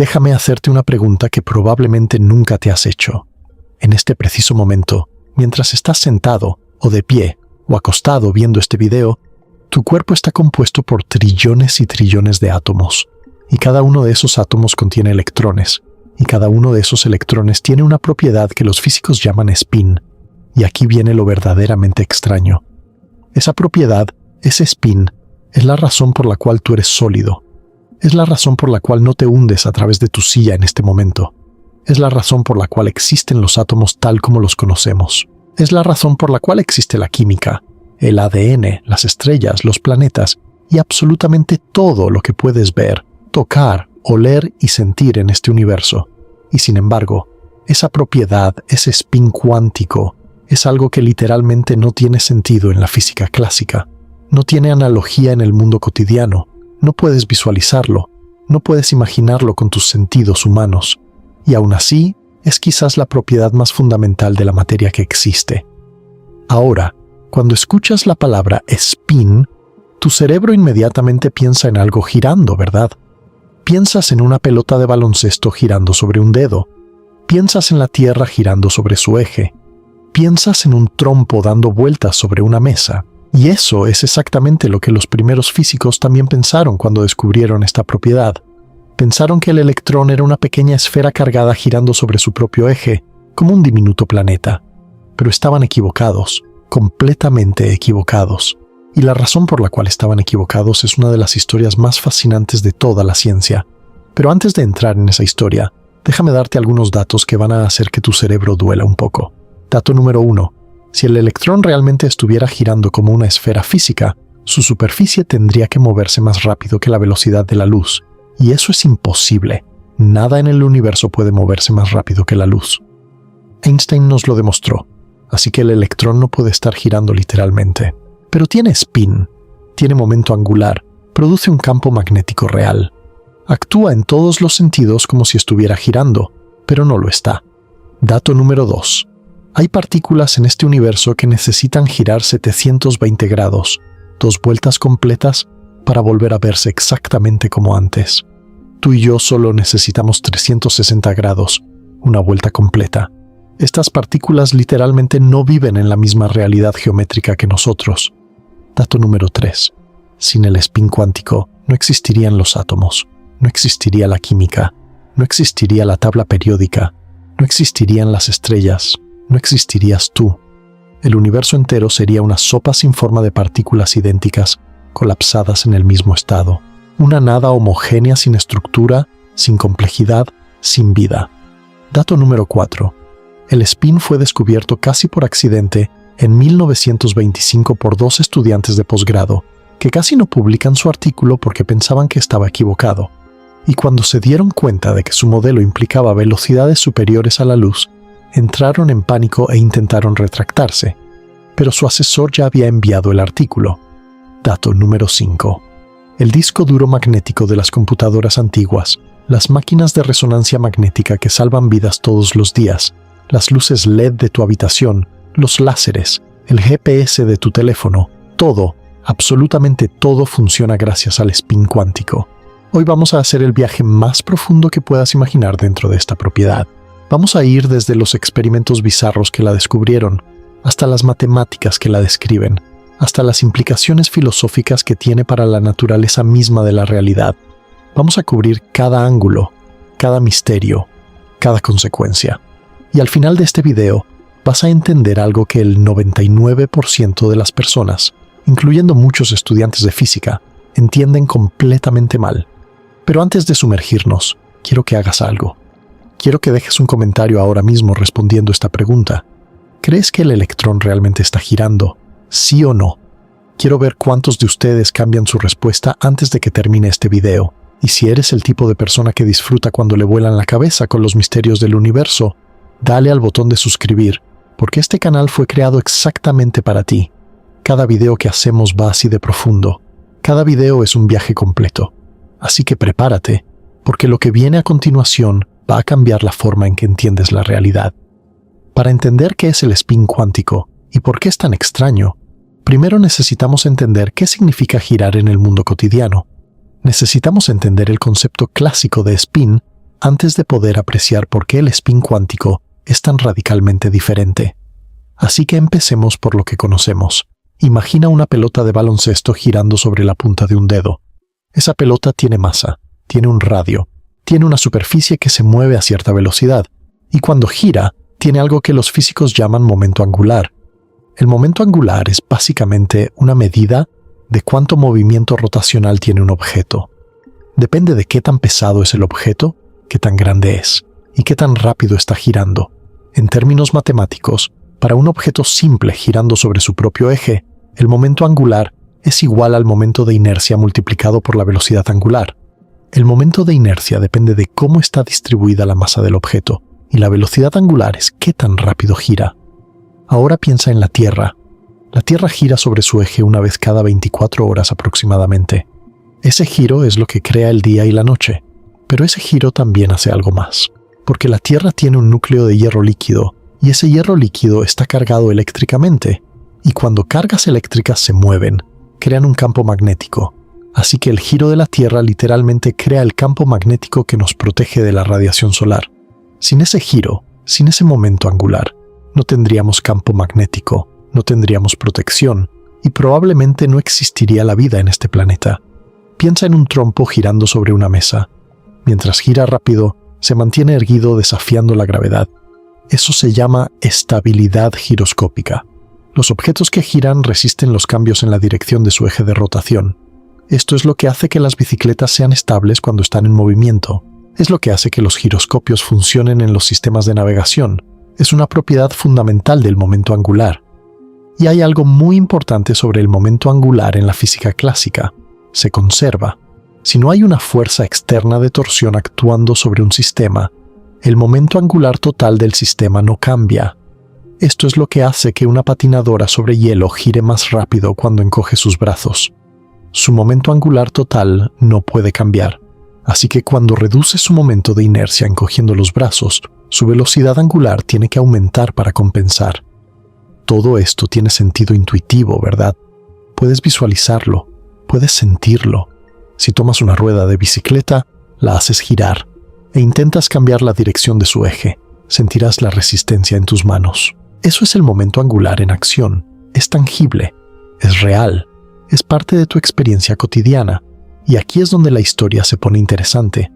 déjame hacerte una pregunta que probablemente nunca te has hecho. En este preciso momento, mientras estás sentado, o de pie, o acostado viendo este video, tu cuerpo está compuesto por trillones y trillones de átomos, y cada uno de esos átomos contiene electrones, y cada uno de esos electrones tiene una propiedad que los físicos llaman spin, y aquí viene lo verdaderamente extraño. Esa propiedad, ese spin, es la razón por la cual tú eres sólido. Es la razón por la cual no te hundes a través de tu silla en este momento. Es la razón por la cual existen los átomos tal como los conocemos. Es la razón por la cual existe la química, el ADN, las estrellas, los planetas y absolutamente todo lo que puedes ver, tocar, oler y sentir en este universo. Y sin embargo, esa propiedad, ese spin cuántico, es algo que literalmente no tiene sentido en la física clásica. No tiene analogía en el mundo cotidiano. No puedes visualizarlo. No puedes imaginarlo con tus sentidos humanos. Y aún así, es quizás la propiedad más fundamental de la materia que existe. Ahora, cuando escuchas la palabra spin, tu cerebro inmediatamente piensa en algo girando, ¿verdad? Piensas en una pelota de baloncesto girando sobre un dedo. Piensas en la Tierra girando sobre su eje. Piensas en un trompo dando vueltas sobre una mesa. Y eso es exactamente lo que los primeros físicos también pensaron cuando descubrieron esta propiedad. Pensaron que el electrón era una pequeña esfera cargada girando sobre su propio eje, como un diminuto planeta. Pero estaban equivocados, completamente equivocados. Y la razón por la cual estaban equivocados es una de las historias más fascinantes de toda la ciencia. Pero antes de entrar en esa historia, déjame darte algunos datos que van a hacer que tu cerebro duela un poco. Dato número 1. Si el electrón realmente estuviera girando como una esfera física, su superficie tendría que moverse más rápido que la velocidad de la luz. Y eso es imposible. Nada en el universo puede moverse más rápido que la luz. Einstein nos lo demostró, así que el electrón no puede estar girando literalmente. Pero tiene spin, tiene momento angular, produce un campo magnético real. Actúa en todos los sentidos como si estuviera girando, pero no lo está. Dato número 2. Hay partículas en este universo que necesitan girar 720 grados, 2 vueltas completas, para volver a verse exactamente como antes. Tú y yo solo necesitamos 360 grados, una vuelta completa. Estas partículas literalmente no viven en la misma realidad geométrica que nosotros. Dato número 3. Sin el spin cuántico, no existirían los átomos, no existiría la química, no existiría la tabla periódica, no existirían las estrellas, no existirías tú. El universo entero sería una sopa sin forma de partículas idénticas, colapsadas en el mismo estado. Una nada homogénea sin estructura, sin complejidad, sin vida. Dato número 4. El spin fue descubierto casi por accidente en 1925 por 2 estudiantes de posgrado, que casi no publican su artículo porque pensaban que estaba equivocado. Y cuando se dieron cuenta de que su modelo implicaba velocidades superiores a la luz, entraron en pánico e intentaron retractarse, pero su asesor ya había enviado el artículo. Dato número 5. El disco duro magnético de las computadoras antiguas, las máquinas de resonancia magnética que salvan vidas todos los días, las luces LED de tu habitación, los láseres, el GPS de tu teléfono, todo, absolutamente todo funciona gracias al spin cuántico. Hoy vamos a hacer el viaje más profundo que puedas imaginar dentro de esta propiedad. Vamos a ir desde los experimentos bizarros que la descubrieron, hasta las matemáticas que la describen, hasta las implicaciones filosóficas que tiene para la naturaleza misma de la realidad. Vamos a cubrir cada ángulo, cada misterio, cada consecuencia. Y al final de este video, vas a entender algo que el 99% de las personas, incluyendo muchos estudiantes de física, entienden completamente mal. Pero antes de sumergirnos, quiero que hagas algo. Quiero que dejes un comentario ahora mismo respondiendo esta pregunta. ¿Crees que el electrón realmente está girando? ¿Sí o no? Quiero ver cuántos de ustedes cambian su respuesta antes de que termine este video. Y si eres el tipo de persona que disfruta cuando le vuelan la cabeza con los misterios del universo, dale al botón de suscribir, porque este canal fue creado exactamente para ti. Cada video que hacemos va así de profundo. Cada video es un viaje completo. Así que prepárate, porque lo que viene a continuación va a cambiar la forma en que entiendes la realidad. Para entender qué es el spin cuántico y por qué es tan extraño, primero necesitamos entender qué significa girar en el mundo cotidiano. Necesitamos entender el concepto clásico de spin antes de poder apreciar por qué el spin cuántico es tan radicalmente diferente. Así que empecemos por lo que conocemos. Imagina una pelota de baloncesto girando sobre la punta de un dedo. Esa pelota tiene masa, tiene un radio, tiene una superficie que se mueve a cierta velocidad, y cuando gira, tiene algo que los físicos llaman momento angular. El momento angular es básicamente una medida de cuánto movimiento rotacional tiene un objeto. Depende de qué tan pesado es el objeto, qué tan grande es, y qué tan rápido está girando. En términos matemáticos, para un objeto simple girando sobre su propio eje, el momento angular es igual al momento de inercia multiplicado por la velocidad angular. El momento de inercia depende de cómo está distribuida la masa del objeto, y la velocidad angular es qué tan rápido gira. Ahora piensa en la Tierra. La Tierra gira sobre su eje una vez cada 24 horas aproximadamente. Ese giro es lo que crea el día y la noche, pero ese giro también hace algo más, porque la Tierra tiene un núcleo de hierro líquido, y ese hierro líquido está cargado eléctricamente, y cuando cargas eléctricas se mueven, crean un campo magnético. Así que el giro de la Tierra literalmente crea el campo magnético que nos protege de la radiación solar. Sin ese giro, sin ese momento angular, no tendríamos campo magnético, no tendríamos protección, y probablemente no existiría la vida en este planeta. Piensa en un trompo girando sobre una mesa. Mientras gira rápido, se mantiene erguido desafiando la gravedad. Eso se llama estabilidad giroscópica. Los objetos que giran resisten los cambios en la dirección de su eje de rotación. Esto es lo que hace que las bicicletas sean estables cuando están en movimiento. Es lo que hace que los giroscopios funcionen en los sistemas de navegación. Es una propiedad fundamental del momento angular. Y hay algo muy importante sobre el momento angular en la física clásica. Se conserva. Si no hay una fuerza externa de torsión actuando sobre un sistema, el momento angular total del sistema no cambia. Esto es lo que hace que una patinadora sobre hielo gire más rápido cuando encoge sus brazos. Su momento angular total no puede cambiar. Así que cuando reduce su momento de inercia encogiendo los brazos, su velocidad angular tiene que aumentar para compensar. Todo esto tiene sentido intuitivo, ¿verdad? Puedes visualizarlo, puedes sentirlo. Si tomas una rueda de bicicleta, la haces girar e intentas cambiar la dirección de su eje, sentirás la resistencia en tus manos. Eso es el momento angular en acción. Es tangible, es real, es parte de tu experiencia cotidiana. Y aquí es donde la historia se pone interesante,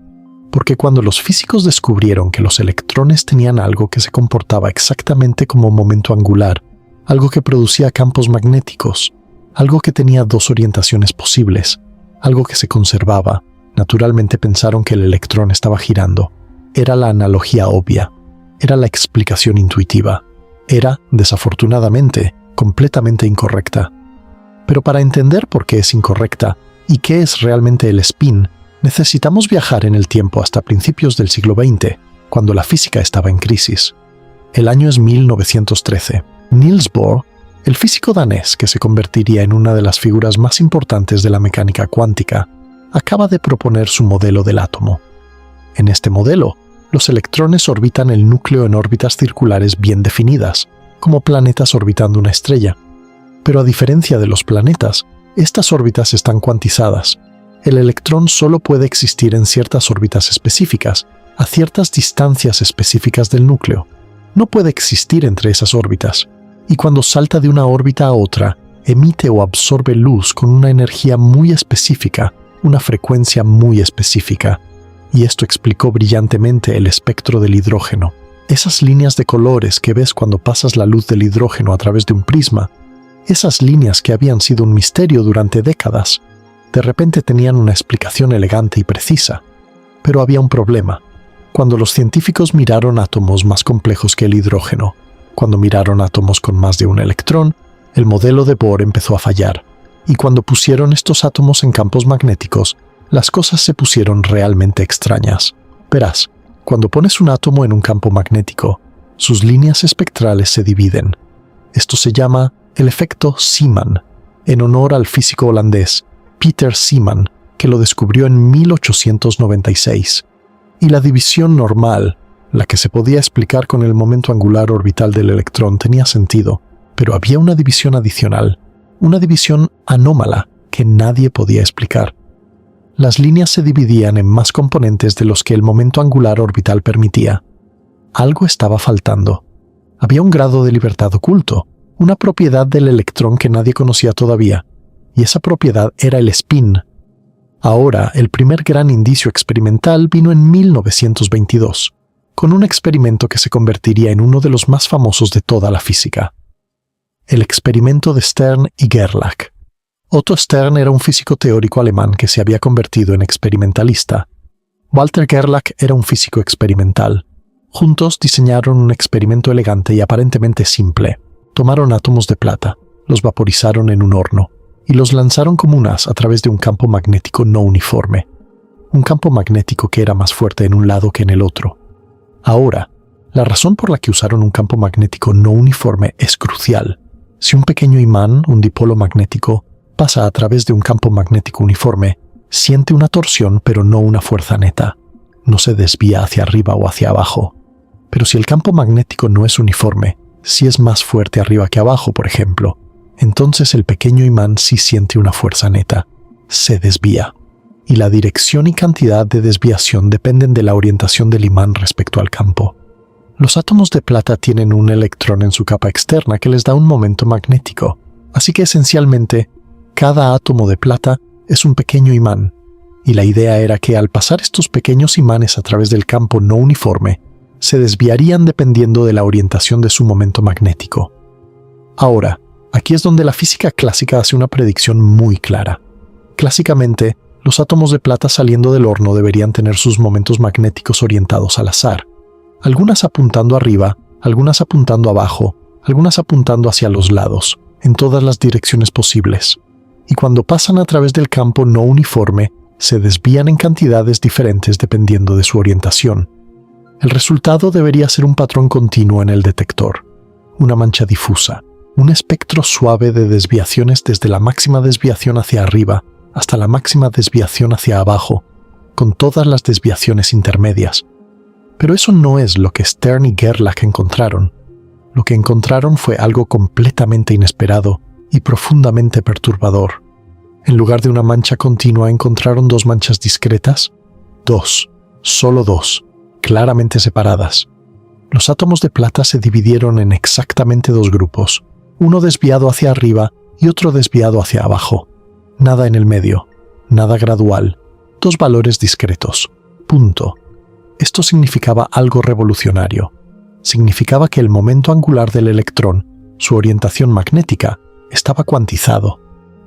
porque cuando los físicos descubrieron que los electrones tenían algo que se comportaba exactamente como momento angular, algo que producía campos magnéticos, algo que tenía dos orientaciones posibles, algo que se conservaba, naturalmente pensaron que el electrón estaba girando. Era la analogía obvia, era la explicación intuitiva, era, desafortunadamente, completamente incorrecta. Pero para entender por qué es incorrecta y qué es realmente el spin, necesitamos viajar en el tiempo hasta principios del siglo XX, cuando la física estaba en crisis. El año es 1913. Niels Bohr, el físico danés que se convertiría en una de las figuras más importantes de la mecánica cuántica, acaba de proponer su modelo del átomo. En este modelo, los electrones orbitan el núcleo en órbitas circulares bien definidas, como planetas orbitando una estrella. Pero a diferencia de los planetas, estas órbitas están cuantizadas. El electrón solo puede existir en ciertas órbitas específicas, a ciertas distancias específicas del núcleo. No puede existir entre esas órbitas. Y cuando salta de una órbita a otra, emite o absorbe luz con una energía muy específica, una frecuencia muy específica. Y esto explicó brillantemente el espectro del hidrógeno. Esas líneas de colores que ves cuando pasas la luz del hidrógeno a través de un prisma, esas líneas que habían sido un misterio durante décadas, de repente tenían una explicación elegante y precisa. Pero había un problema. Cuando los científicos miraron átomos más complejos que el hidrógeno, cuando miraron átomos con más de un electrón, el modelo de Bohr empezó a fallar. Y cuando pusieron estos átomos en campos magnéticos, las cosas se pusieron realmente extrañas. Verás, cuando pones un átomo en un campo magnético, sus líneas espectrales se dividen. Esto se llama el efecto Zeeman, en honor al físico holandés Peter Zeeman, que lo descubrió en 1896. Y la división normal, la que se podía explicar con el momento angular orbital del electrón, tenía sentido, pero había una división adicional, una división anómala que nadie podía explicar. las líneas se dividían en más componentes de los que el momento angular orbital permitía. Algo estaba faltando. Había un grado de libertad oculto, una propiedad del electrón que nadie conocía todavía, y esa propiedad era el spin. Ahora, el primer gran indicio experimental vino en 1922, con un experimento que se convertiría en uno de los más famosos de toda la física. El experimento de Stern y Gerlach. Otto Stern era un físico teórico alemán que se había convertido en experimentalista. Walter Gerlach era un físico experimental. Juntos diseñaron un experimento elegante y aparentemente simple. Tomaron átomos de plata, los vaporizaron en un horno y los lanzaron como un haz a través de un campo magnético no uniforme. Un campo magnético que era más fuerte en un lado que en el otro. Ahora, la razón por la que usaron un campo magnético no uniforme es crucial. Si un pequeño imán, un dipolo magnético, pasa a través de un campo magnético uniforme, siente una torsión pero no una fuerza neta. No se desvía hacia arriba o hacia abajo. Pero si el campo magnético no es uniforme, si es más fuerte arriba que abajo, por ejemplo, entonces el pequeño imán sí siente una fuerza neta. Se desvía. Y la dirección y cantidad de desviación dependen de la orientación del imán respecto al campo. Los átomos de plata tienen un electrón en su capa externa que les da un momento magnético. Así que esencialmente, cada átomo de plata es un pequeño imán. Y la idea era que al pasar estos pequeños imanes a través del campo no uniforme, se desviarían dependiendo de la orientación de su momento magnético. Ahora, aquí es donde la física clásica hace una predicción muy clara. Clásicamente, los átomos de plata saliendo del horno deberían tener sus momentos magnéticos orientados al azar. Algunas apuntando arriba, algunas apuntando abajo, algunas apuntando hacia los lados, en todas las direcciones posibles. Y cuando pasan a través del campo no uniforme, se desvían en cantidades diferentes dependiendo de su orientación. El resultado debería ser un patrón continuo en el detector, una mancha difusa, un espectro suave de desviaciones desde la máxima desviación hacia arriba hasta la máxima desviación hacia abajo, con todas las desviaciones intermedias. Pero eso no es lo que Stern y Gerlach encontraron. Lo que encontraron fue algo completamente inesperado y profundamente perturbador. En lugar de una mancha continua encontraron dos manchas discretas, solo dos, claramente separadas. Los átomos de plata se dividieron en exactamente dos grupos, uno desviado hacia arriba y otro desviado hacia abajo. Nada en el medio, nada gradual, dos valores discretos. Punto. Esto significaba algo revolucionario. Significaba que el momento angular del electrón, su orientación magnética, estaba cuantizado.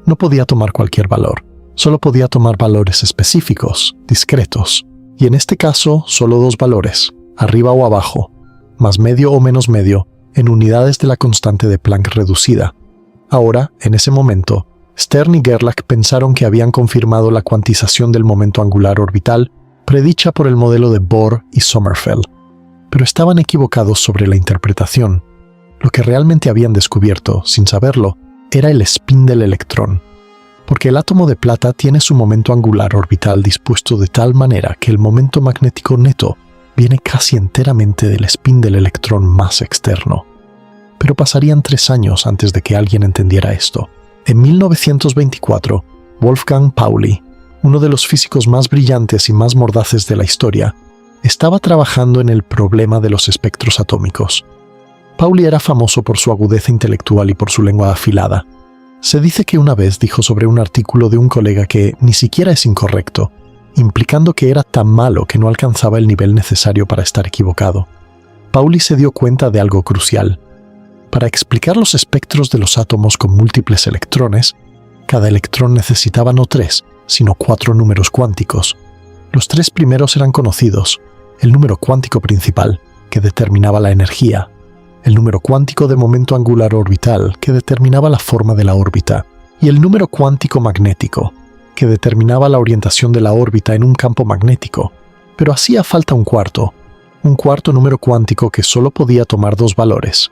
No podía tomar cualquier valor, solo podía tomar valores específicos, discretos, y en este caso solo dos valores, arriba o abajo, más medio o menos medio, en unidades de la constante de Planck reducida. Ahora, en ese momento, Stern y Gerlach pensaron que habían confirmado la cuantización del momento angular orbital predicha por el modelo de Bohr y Sommerfeld, pero estaban equivocados sobre la interpretación. Lo que realmente habían descubierto, sin saberlo, era el spin del electrón, porque el átomo de plata tiene su momento angular orbital dispuesto de tal manera que el momento magnético neto viene casi enteramente del spin del electrón más externo. Pero pasarían 3 años antes de que alguien entendiera esto. En 1924, Wolfgang Pauli, uno de los físicos más brillantes y más mordaces de la historia, estaba trabajando en el problema de los espectros atómicos. Pauli era famoso por su agudeza intelectual y por su lengua afilada. Se dice que una vez dijo sobre un artículo de un colega que ni siquiera es incorrecto, implicando que era tan malo que no alcanzaba el nivel necesario para estar equivocado. Pauli se dio cuenta de algo crucial. Para explicar los espectros de los átomos con múltiples electrones, cada electrón necesitaba no 3, sino 4 números cuánticos. Los 3 primeros eran conocidos: el número cuántico principal, que determinaba la energía; el número cuántico de momento angular orbital, que determinaba la forma de la órbita; y el número cuántico magnético, que determinaba la orientación de la órbita en un campo magnético. Pero hacía falta un cuarto número cuántico que solo podía tomar 2 valores.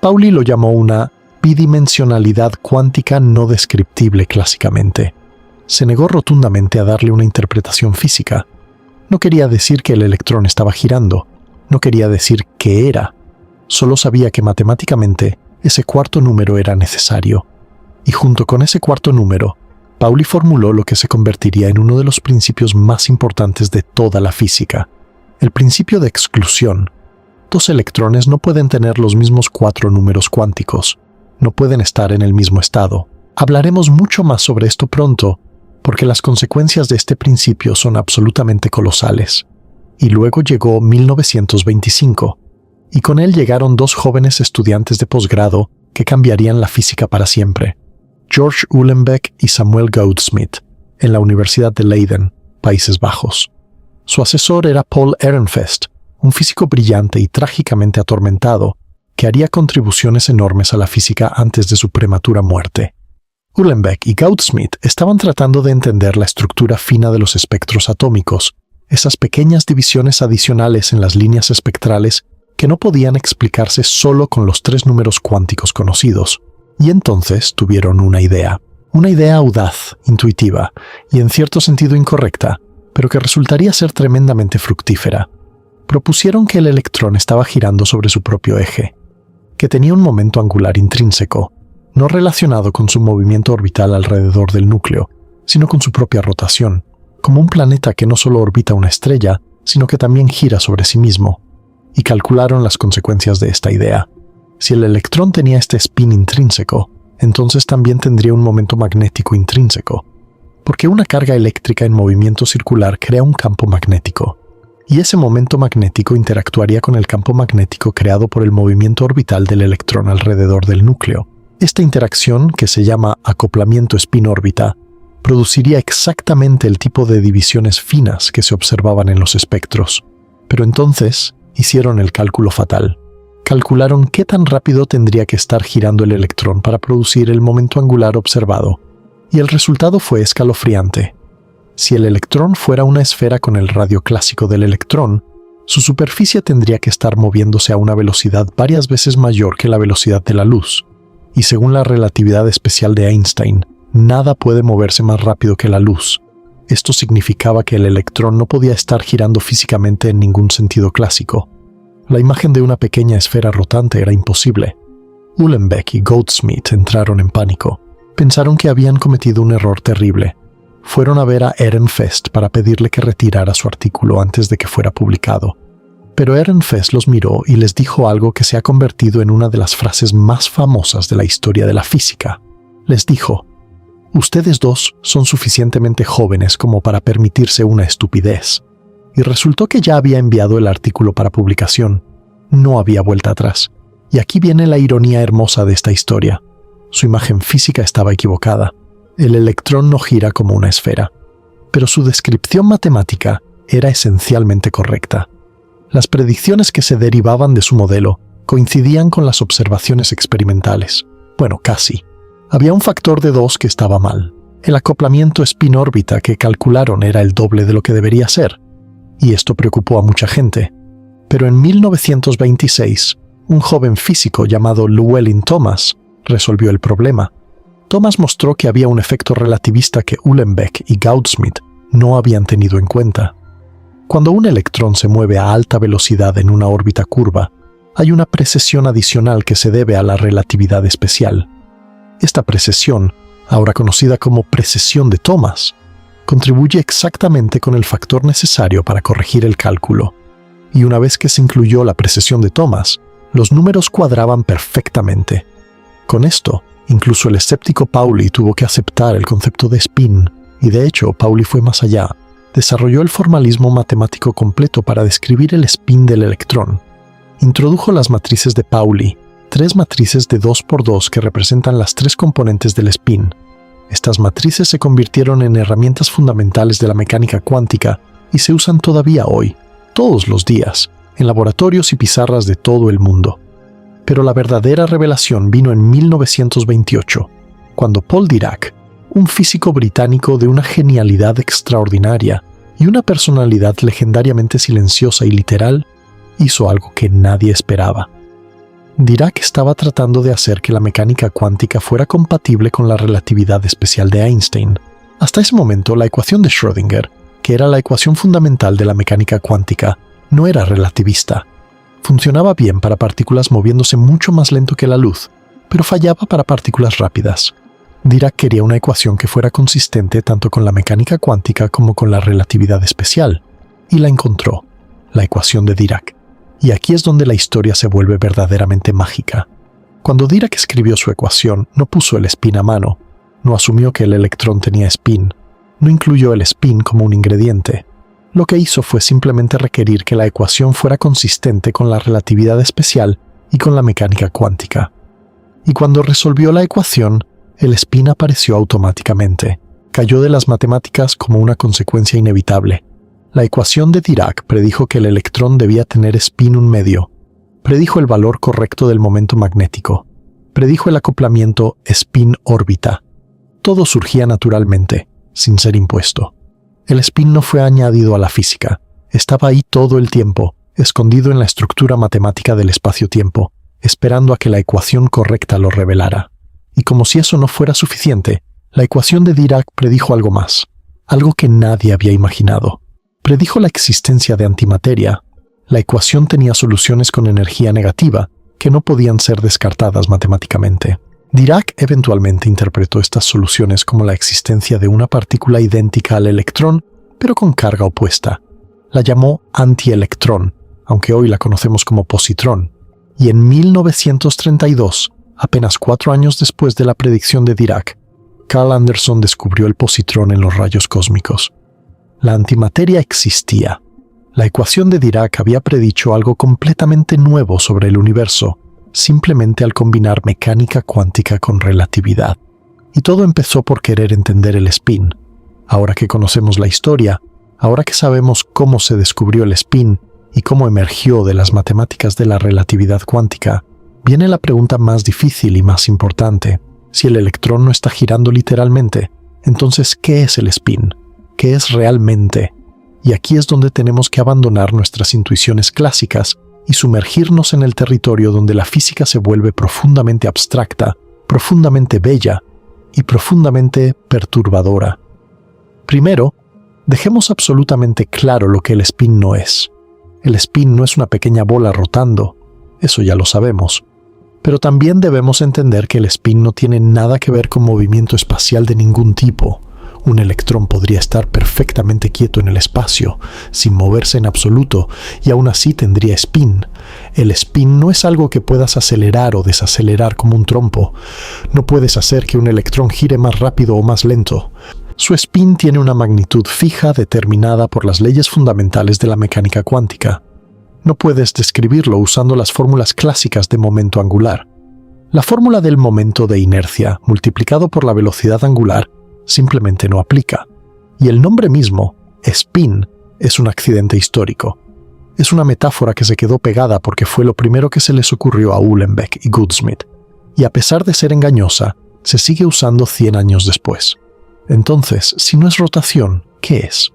Pauli lo llamó una bidimensionalidad cuántica no descriptible clásicamente. Se negó rotundamente a darle una interpretación física. No quería decir que el electrón estaba girando, no quería decir qué era. Solo sabía que matemáticamente ese cuarto número era necesario. Y junto con ese cuarto número, Pauli formuló lo que se convertiría en uno de los principios más importantes de toda la física, el principio de exclusión. Dos electrones no pueden tener los mismos 4 números cuánticos, no pueden estar en el mismo estado. Hablaremos mucho más sobre esto pronto, porque las consecuencias de este principio son absolutamente colosales. Y luego llegó 1925, y con él llegaron 2 jóvenes estudiantes de posgrado que cambiarían la física para siempre: George Uhlenbeck y Samuel Goudsmit, en la Universidad de Leiden, Países Bajos. Su asesor era Paul Ehrenfest, un físico brillante y trágicamente atormentado, que haría contribuciones enormes a la física antes de su prematura muerte. Uhlenbeck y Goudsmit estaban tratando de entender la estructura fina de los espectros atómicos, esas pequeñas divisiones adicionales en las líneas espectrales que no podían explicarse solo con los 3 números cuánticos conocidos. Y entonces tuvieron una idea audaz, intuitiva y en cierto sentido incorrecta, pero que resultaría ser tremendamente fructífera. Propusieron que el electrón estaba girando sobre su propio eje, que tenía un momento angular intrínseco, no relacionado con su movimiento orbital alrededor del núcleo, sino con su propia rotación, como un planeta que no solo orbita una estrella, sino que también gira sobre sí mismo. Y calcularon las consecuencias de esta idea. Si el electrón tenía este spin intrínseco, entonces también tendría un momento magnético intrínseco, porque una carga eléctrica en movimiento circular crea un campo magnético, y ese momento magnético interactuaría con el campo magnético creado por el movimiento orbital del electrón alrededor del núcleo. Esta interacción, que se llama acoplamiento spin-órbita, produciría exactamente el tipo de divisiones finas que se observaban en los espectros. Pero entonces hicieron el cálculo fatal. Calcularon qué tan rápido tendría que estar girando el electrón para producir el momento angular observado, y el resultado fue escalofriante. Si el electrón fuera una esfera con el radio clásico del electrón, su superficie tendría que estar moviéndose a una velocidad varias veces mayor que la velocidad de la luz, y según la relatividad especial de Einstein, nada puede moverse más rápido que la luz. Esto significaba que el electrón no podía estar girando físicamente en ningún sentido clásico. La imagen de una pequeña esfera rotante era imposible. Uhlenbeck y Goudsmit entraron en pánico. Pensaron que habían cometido un error terrible. Fueron a ver a Ehrenfest para pedirle que retirara su artículo antes de que fuera publicado. Pero Ehrenfest los miró y les dijo algo que se ha convertido en una de las frases más famosas de la historia de la física. Les dijo: «Ustedes dos son suficientemente jóvenes como para permitirse una estupidez». Y resultó que ya había enviado el artículo para publicación. No había vuelta atrás. Y aquí viene la ironía hermosa de esta historia. Su imagen física estaba equivocada. El electrón no gira como una esfera. Pero su descripción matemática era esencialmente correcta. Las predicciones que se derivaban de su modelo coincidían con las observaciones experimentales. Bueno, casi. Había un factor de 2 que estaba mal. El acoplamiento spin-órbita que calcularon era el doble de lo que debería ser. Y esto preocupó a mucha gente. Pero en 1926, un joven físico llamado Llewellyn Thomas resolvió el problema. Thomas mostró que había un efecto relativista que Uhlenbeck y Goudsmit no habían tenido en cuenta. Cuando un electrón se mueve a alta velocidad en una órbita curva, hay una precesión adicional que se debe a la relatividad especial. Esta precesión, ahora conocida como precesión de Thomas, contribuye exactamente con el factor necesario para corregir el cálculo. Y una vez que se incluyó la precesión de Thomas, los números cuadraban perfectamente. Con esto, incluso el escéptico Pauli tuvo que aceptar el concepto de spin, y de hecho Pauli fue más allá. Desarrolló el formalismo matemático completo para describir el spin del electrón. Introdujo las matrices de Pauli, 3 matrices de 2×2 que representan las 3 componentes del spin. Estas matrices se convirtieron en herramientas fundamentales de la mecánica cuántica y se usan todavía hoy, todos los días, en laboratorios y pizarras de todo el mundo. Pero la verdadera revelación vino en 1928, cuando Paul Dirac, un físico británico de una genialidad extraordinaria y una personalidad legendariamente silenciosa y literal, hizo algo que nadie esperaba. Dirac estaba tratando de hacer que la mecánica cuántica fuera compatible con la relatividad especial de Einstein. Hasta ese momento, la ecuación de Schrödinger, que era la ecuación fundamental de la mecánica cuántica, no era relativista. Funcionaba bien para partículas moviéndose mucho más lento que la luz, pero fallaba para partículas rápidas. Dirac quería una ecuación que fuera consistente tanto con la mecánica cuántica como con la relatividad especial, y la encontró, la ecuación de Dirac. Y aquí es donde la historia se vuelve verdaderamente mágica. Cuando Dirac escribió su ecuación, no puso el spin a mano, no asumió que el electrón tenía spin, no incluyó el spin como un ingrediente. Lo que hizo fue simplemente requerir que la ecuación fuera consistente con la relatividad especial y con la mecánica cuántica. Y cuando resolvió la ecuación, el spin apareció automáticamente. Cayó de las matemáticas como una consecuencia inevitable. La ecuación de Dirac predijo que el electrón debía tener spin 1 medio. Predijo el valor correcto del momento magnético. Predijo el acoplamiento spin-órbita. Todo surgía naturalmente, sin ser impuesto. El spin no fue añadido a la física. Estaba ahí todo el tiempo, escondido en la estructura matemática del espacio-tiempo, esperando a que la ecuación correcta lo revelara. Y como si eso no fuera suficiente, la ecuación de Dirac predijo algo más, algo que nadie había imaginado. Predijo la existencia de antimateria. La ecuación tenía soluciones con energía negativa que no podían ser descartadas matemáticamente. Dirac eventualmente interpretó estas soluciones como la existencia de una partícula idéntica al electrón, pero con carga opuesta. La llamó antielectrón, aunque hoy la conocemos como positrón. Y en 1932, apenas 4 años después de la predicción de Dirac, Carl Anderson descubrió el positrón en los rayos cósmicos. La antimateria existía. La ecuación de Dirac había predicho algo completamente nuevo sobre el universo, simplemente al combinar mecánica cuántica con relatividad. Y todo empezó por querer entender el spin. Ahora que conocemos la historia, ahora que sabemos cómo se descubrió el spin y cómo emergió de las matemáticas de la relatividad cuántica, viene la pregunta más difícil y más importante. Si el electrón no está girando literalmente, entonces, ¿qué es el spin? ¿Qué es realmente? Y aquí es donde tenemos que abandonar nuestras intuiciones clásicas y sumergirnos en el territorio donde la física se vuelve profundamente abstracta, profundamente bella y profundamente perturbadora. Primero, dejemos absolutamente claro lo que el spin no es. El spin no es una pequeña bola rotando, eso ya lo sabemos. Pero también debemos entender que el spin no tiene nada que ver con movimiento espacial de ningún tipo. Un electrón podría estar perfectamente quieto en el espacio, sin moverse en absoluto, y aún así tendría spin. El spin no es algo que puedas acelerar o desacelerar como un trompo. No puedes hacer que un electrón gire más rápido o más lento. Su spin tiene una magnitud fija determinada por las leyes fundamentales de la mecánica cuántica. No puedes describirlo usando las fórmulas clásicas de momento angular. La fórmula del momento de inercia multiplicado por la velocidad angular simplemente no aplica. Y el nombre mismo, spin, es un accidente histórico. Es una metáfora que se quedó pegada porque fue lo primero que se les ocurrió a Uhlenbeck y Goudsmit. Y a pesar de ser engañosa, se sigue usando 100 años después. Entonces, si no es rotación, ¿qué es?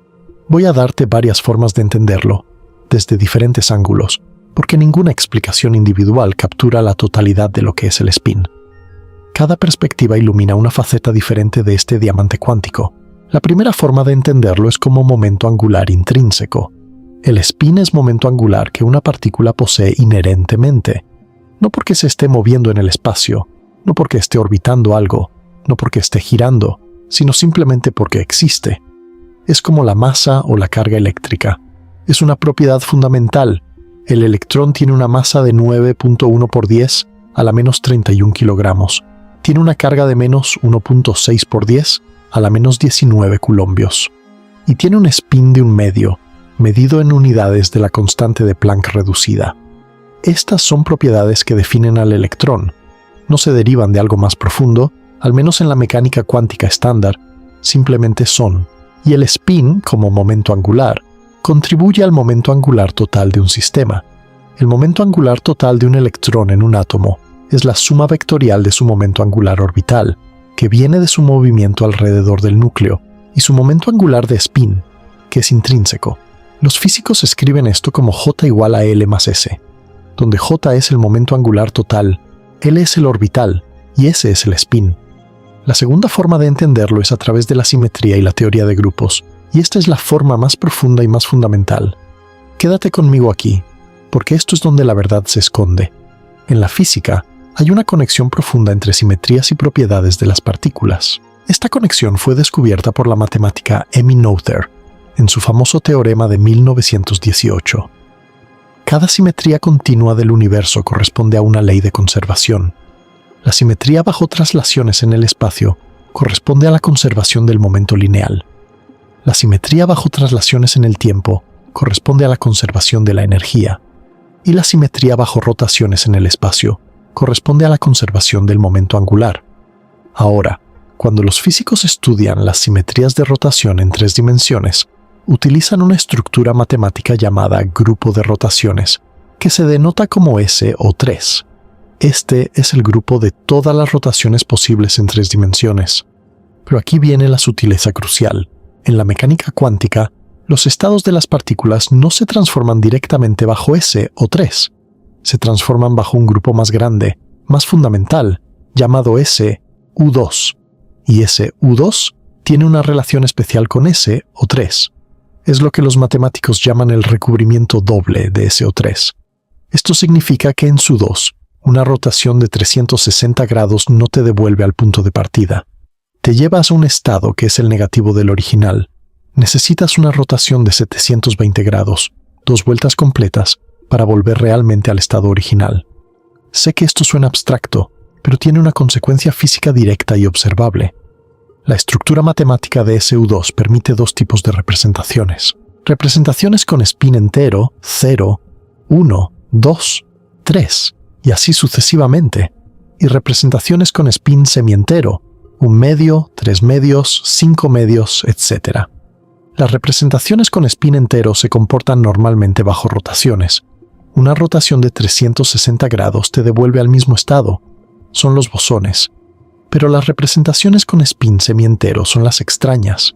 Voy a darte varias formas de entenderlo, desde diferentes ángulos, porque ninguna explicación individual captura la totalidad de lo que es el spin. Cada perspectiva ilumina una faceta diferente de este diamante cuántico. La primera forma de entenderlo es como momento angular intrínseco. El spin es momento angular que una partícula posee inherentemente, no porque se esté moviendo en el espacio, no porque esté orbitando algo, no porque esté girando, sino simplemente porque existe. Es como la masa o la carga eléctrica. Es una propiedad fundamental. El electrón tiene una masa de 9.1 por 10 a la menos 31 kilogramos. Tiene una carga de menos 1.6 por 10 a la menos 19 coulombios. Y tiene un spin de 1 medio, medido en unidades de la constante de Planck reducida. Estas son propiedades que definen al electrón. No se derivan de algo más profundo, al menos en la mecánica cuántica estándar, simplemente son. Y el spin, como momento angular, contribuye al momento angular total de un sistema. El momento angular total de un electrón en un átomo es la suma vectorial de su momento angular orbital, que viene de su movimiento alrededor del núcleo, y su momento angular de spin, que es intrínseco. Los físicos escriben esto como J igual a L más S, donde J es el momento angular total, L es el orbital, y S es el spin. La segunda forma de entenderlo es a través de la simetría y la teoría de grupos, y esta es la forma más profunda y más fundamental. Quédate conmigo aquí, porque esto es donde la verdad se esconde. En la física, Hay una conexión profunda entre simetrías y propiedades de las partículas. Esta conexión fue descubierta por la matemática Emmy Noether en su famoso teorema de 1918. Cada simetría continua del universo corresponde a una ley de conservación. La simetría bajo traslaciones en el espacio corresponde a la conservación del momento lineal. La simetría bajo traslaciones en el tiempo corresponde a la conservación de la energía. Y la simetría bajo rotaciones en el espacio corresponde a la conservación del momento angular. Ahora, cuando los físicos estudian las simetrías de rotación en 3 dimensiones, utilizan una estructura matemática llamada grupo de rotaciones, que se denota como S o 3. Este es el grupo de todas las rotaciones posibles en 3 dimensiones. Pero aquí viene la sutileza crucial. En la mecánica cuántica, los estados de las partículas no se transforman directamente bajo S o 3. Se transforman bajo un grupo más grande, más fundamental, llamado SU2. Y SU2 tiene una relación especial con S o 3. Es lo que los matemáticos llaman el recubrimiento doble de SO3. Esto significa que en SU2, una rotación de 360 grados no te devuelve al punto de partida. Te llevas a un estado que es el negativo del original. Necesitas una rotación de 720 grados, 2 vueltas completas, para volver realmente al estado original. Sé que esto suena abstracto, pero tiene una consecuencia física directa y observable. La estructura matemática de SU2 permite 2 tipos de representaciones. Representaciones con spin entero, 0, 1, 2, 3, y así sucesivamente. Y representaciones con spin semientero, 1 medio, 3 medios, 5 medios, etc. Las representaciones con spin entero se comportan normalmente bajo rotaciones. Una rotación de 360 grados te devuelve al mismo estado. Son los bosones. Pero las representaciones con spin semientero son las extrañas.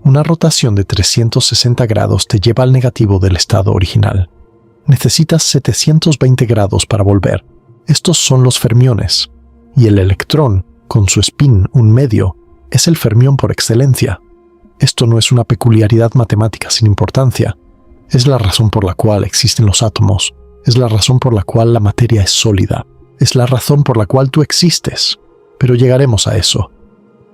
Una rotación de 360 grados te lleva al negativo del estado original. Necesitas 720 grados para volver. Estos son los fermiones. Y el electrón, con su spin 1 medio, es el fermión por excelencia. Esto no es una peculiaridad matemática sin importancia. Es la razón por la cual existen los átomos. Es la razón por la cual la materia es sólida. Es la razón por la cual tú existes. Pero llegaremos a eso.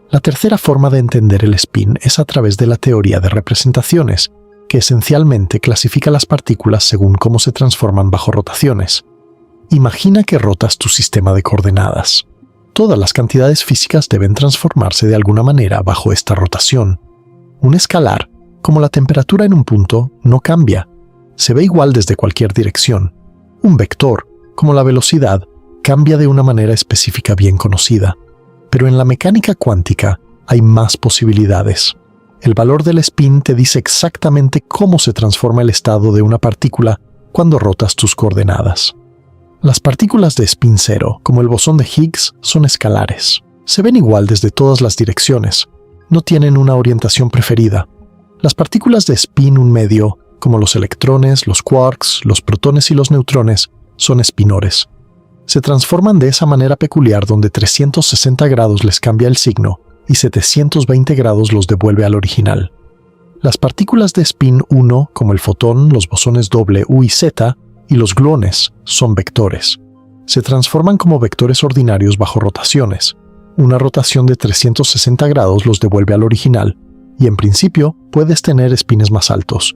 La tercera forma de entender el spin es a través de la teoría de representaciones, que esencialmente clasifica las partículas según cómo se transforman bajo rotaciones. Imagina que rotas tu sistema de coordenadas. Todas las cantidades físicas deben transformarse de alguna manera bajo esta rotación. Un escalar, como la temperatura en un punto, no cambia. Se ve igual desde cualquier dirección. Un vector, como la velocidad, cambia de una manera específica bien conocida. Pero en la mecánica cuántica hay más posibilidades. El valor del spin te dice exactamente cómo se transforma el estado de una partícula cuando rotas tus coordenadas. Las partículas de spin cero, como el bosón de Higgs, son escalares. Se ven igual desde todas las direcciones. No tienen una orientación preferida. Las partículas de spin 1 medio, como los electrones, los quarks, los protones y los neutrones, son spinores. Se transforman de esa manera peculiar donde 360 grados les cambia el signo y 720 grados los devuelve al original. Las partículas de spin 1, como el fotón, los bosones W y Z, y los gluones, son vectores. Se transforman como vectores ordinarios bajo rotaciones. Una rotación de 360 grados los devuelve al original, y en principio puedes tener spines más altos.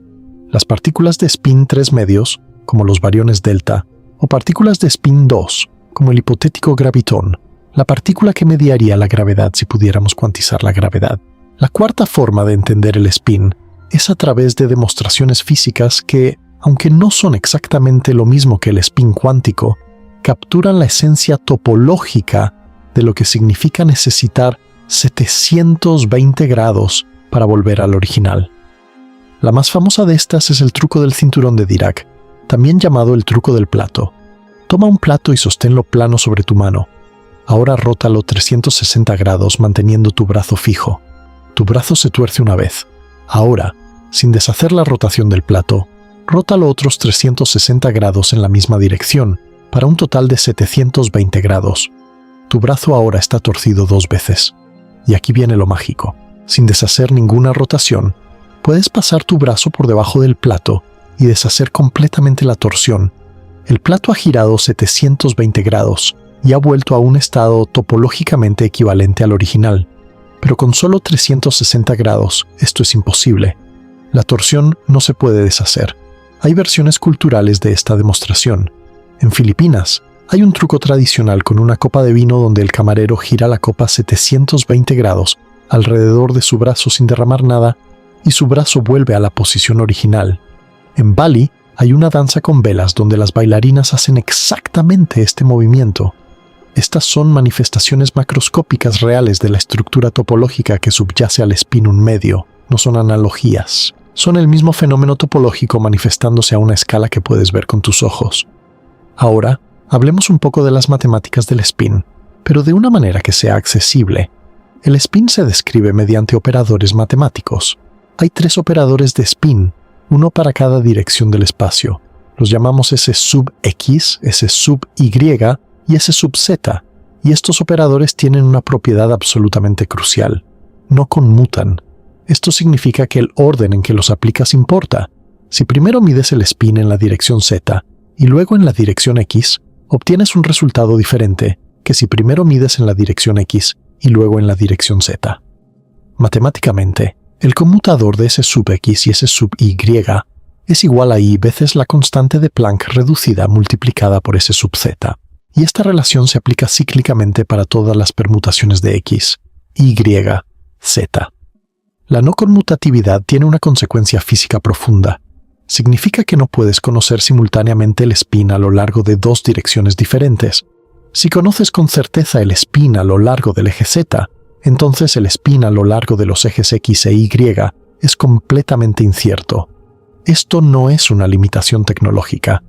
Las partículas de spin 3 medios, como los bariones delta, o partículas de spin 2, como el hipotético gravitón, la partícula que mediaría la gravedad si pudiéramos cuantizar la gravedad. La cuarta forma de entender el spin es a través de demostraciones físicas que, aunque no son exactamente lo mismo que el spin cuántico, capturan la esencia topológica de lo que significa necesitar 720 grados para volver al original. La más famosa de estas es el truco del cinturón de Dirac, también llamado el truco del plato. Toma un plato y sosténlo plano sobre tu mano. Ahora rótalo 360 grados manteniendo tu brazo fijo. Tu brazo se tuerce una vez. Ahora, sin deshacer la rotación del plato, rótalo otros 360 grados en la misma dirección, para un total de 720 grados. Tu brazo ahora está torcido 2 veces. Y aquí viene lo mágico. Sin deshacer ninguna rotación, puedes pasar tu brazo por debajo del plato y deshacer completamente la torsión. El plato ha girado 720 grados y ha vuelto a un estado topológicamente equivalente al original. Pero con solo 360 grados, esto es imposible. La torsión no se puede deshacer. Hay versiones culturales de esta demostración. En Filipinas, hay un truco tradicional con una copa de vino donde el camarero gira la copa 720 grados alrededor de su brazo sin derramar nada y su brazo vuelve a la posición original. En Bali, hay una danza con velas donde las bailarinas hacen exactamente este movimiento. Estas son manifestaciones macroscópicas reales de la estructura topológica que subyace al spin un medio, no son analogías. Son el mismo fenómeno topológico manifestándose a una escala que puedes ver con tus ojos. Ahora, hablemos un poco de las matemáticas del spin, pero de una manera que sea accesible. El spin se describe mediante operadores matemáticos. Hay 3 operadores de spin, uno para cada dirección del espacio. Los llamamos S sub x, S sub y y S sub z, y estos operadores tienen una propiedad absolutamente crucial. No conmutan. Esto significa que el orden en que los aplicas importa. Si primero mides el spin en la dirección z y luego en la dirección x, obtienes un resultado diferente que si primero mides en la dirección x y luego en la dirección z. Matemáticamente, el conmutador de S sub x y S sub y es igual a i veces la constante de Planck reducida multiplicada por S sub z. Y esta relación se aplica cíclicamente para todas las permutaciones de x, y, z. La no conmutatividad tiene una consecuencia física profunda. Significa que no puedes conocer simultáneamente el spin a lo largo de 2 direcciones diferentes. Si conoces con certeza el spin a lo largo del eje z, entonces el spin a lo largo de los ejes x e y es completamente incierto. Esto no es una limitación tecnológica.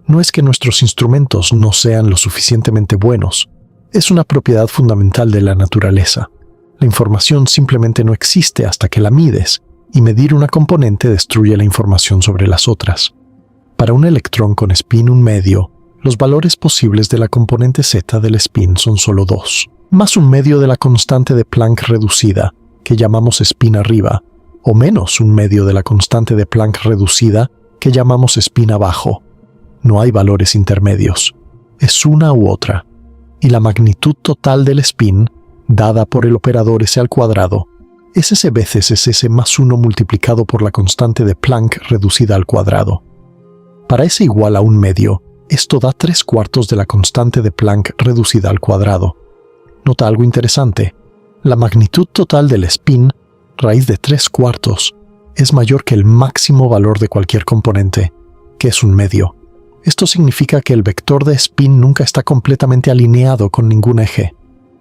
No es que nuestros instrumentos no sean lo suficientemente buenos. Es una propiedad fundamental de la naturaleza. La información simplemente no existe hasta que la mides, y medir una componente destruye la información sobre las otras. Para un electrón con spin un medio, los valores posibles de la componente z del spin son solo 2, más un medio de la constante de Planck reducida, que llamamos spin arriba, o menos un medio de la constante de Planck reducida, que llamamos spin abajo. No hay valores intermedios. Es una u otra. Y la magnitud total del spin, dada por el operador S al cuadrado, es S veces es S más 1 multiplicado por la constante de Planck reducida al cuadrado. Para S igual a un medio, esto da 3/4 de la constante de Planck reducida al cuadrado. Nota algo interesante. La magnitud total del spin, raíz de 3/4, es mayor que el máximo valor de cualquier componente, que es un medio. Esto significa que el vector de spin nunca está completamente alineado con ningún eje.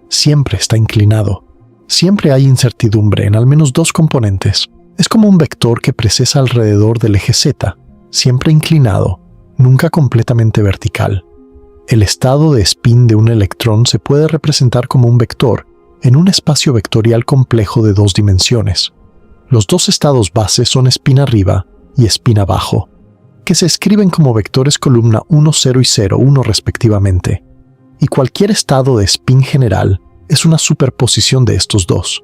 Siempre está inclinado. Siempre hay incertidumbre en al menos 2 componentes. Es como un vector que precesa alrededor del eje z, siempre inclinado, nunca completamente vertical. El estado de spin de un electrón se puede representar como un vector en un espacio vectorial complejo de 2 dimensiones. Los 2 estados base son spin arriba y spin abajo, que se escriben como vectores columna 1, 0 y 0, 1 respectivamente. Y cualquier estado de spin general es una superposición de estos dos.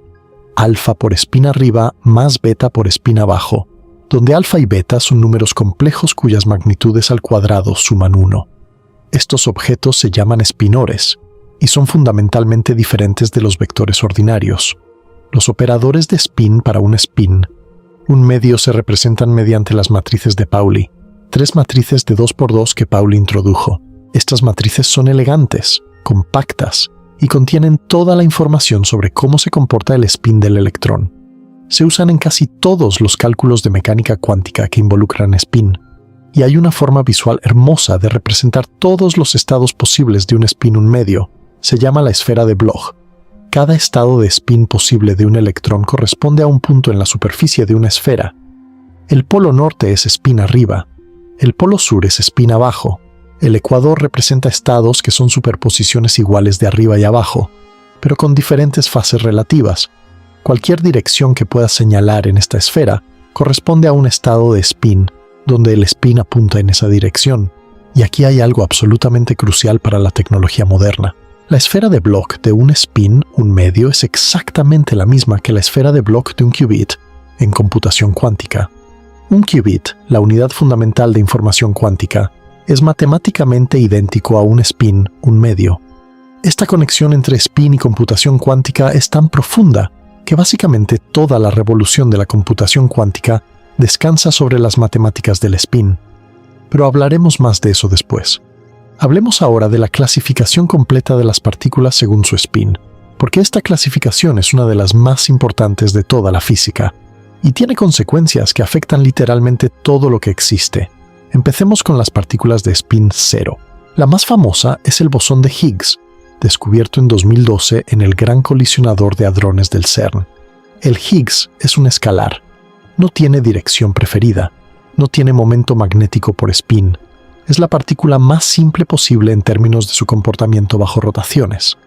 Alfa por spin arriba más beta por spin abajo, donde alfa y beta son números complejos cuyas magnitudes al cuadrado suman 1. Estos objetos se llaman spinores y son fundamentalmente diferentes de los vectores ordinarios. Los operadores de spin para un spin, un medio, se representan mediante las matrices de Pauli, 3 matrices de 2×2 que Pauli introdujo. Estas matrices son elegantes, compactas y contienen toda la información sobre cómo se comporta el spin del electrón. Se usan en casi todos los cálculos de mecánica cuántica que involucran spin, y hay una forma visual hermosa de representar todos los estados posibles de un spin un medio. Se llama la esfera de Bloch. Cada estado de spin posible de un electrón corresponde a un punto en la superficie de una esfera. El polo norte es spin arriba, el polo sur es spin abajo. El ecuador representa estados que son superposiciones iguales de arriba y abajo, pero con diferentes fases relativas. Cualquier dirección que puedas señalar en esta esfera corresponde a un estado de spin, donde el spin apunta en esa dirección. Y aquí hay algo absolutamente crucial para la tecnología moderna. La esfera de Bloch de un spin, un medio, es exactamente la misma que la esfera de Bloch de un qubit en computación cuántica. Un qubit, la unidad fundamental de información cuántica, es matemáticamente idéntico a un spin, un medio. Esta conexión entre spin y computación cuántica es tan profunda que básicamente toda la revolución de la computación cuántica descansa sobre las matemáticas del spin. Pero hablaremos más de eso después. Hablemos ahora de la clasificación completa de las partículas según su spin, porque esta clasificación es una de las más importantes de toda la física y tiene consecuencias que afectan literalmente todo lo que existe. Empecemos con las partículas de spin 0. La más famosa es el bosón de Higgs, descubierto en 2012 en el Gran Colisionador de Hadrones del CERN. El Higgs es un escalar. No tiene dirección preferida. No tiene momento magnético por spin. Es la partícula más simple posible en términos de su comportamiento bajo rotaciones.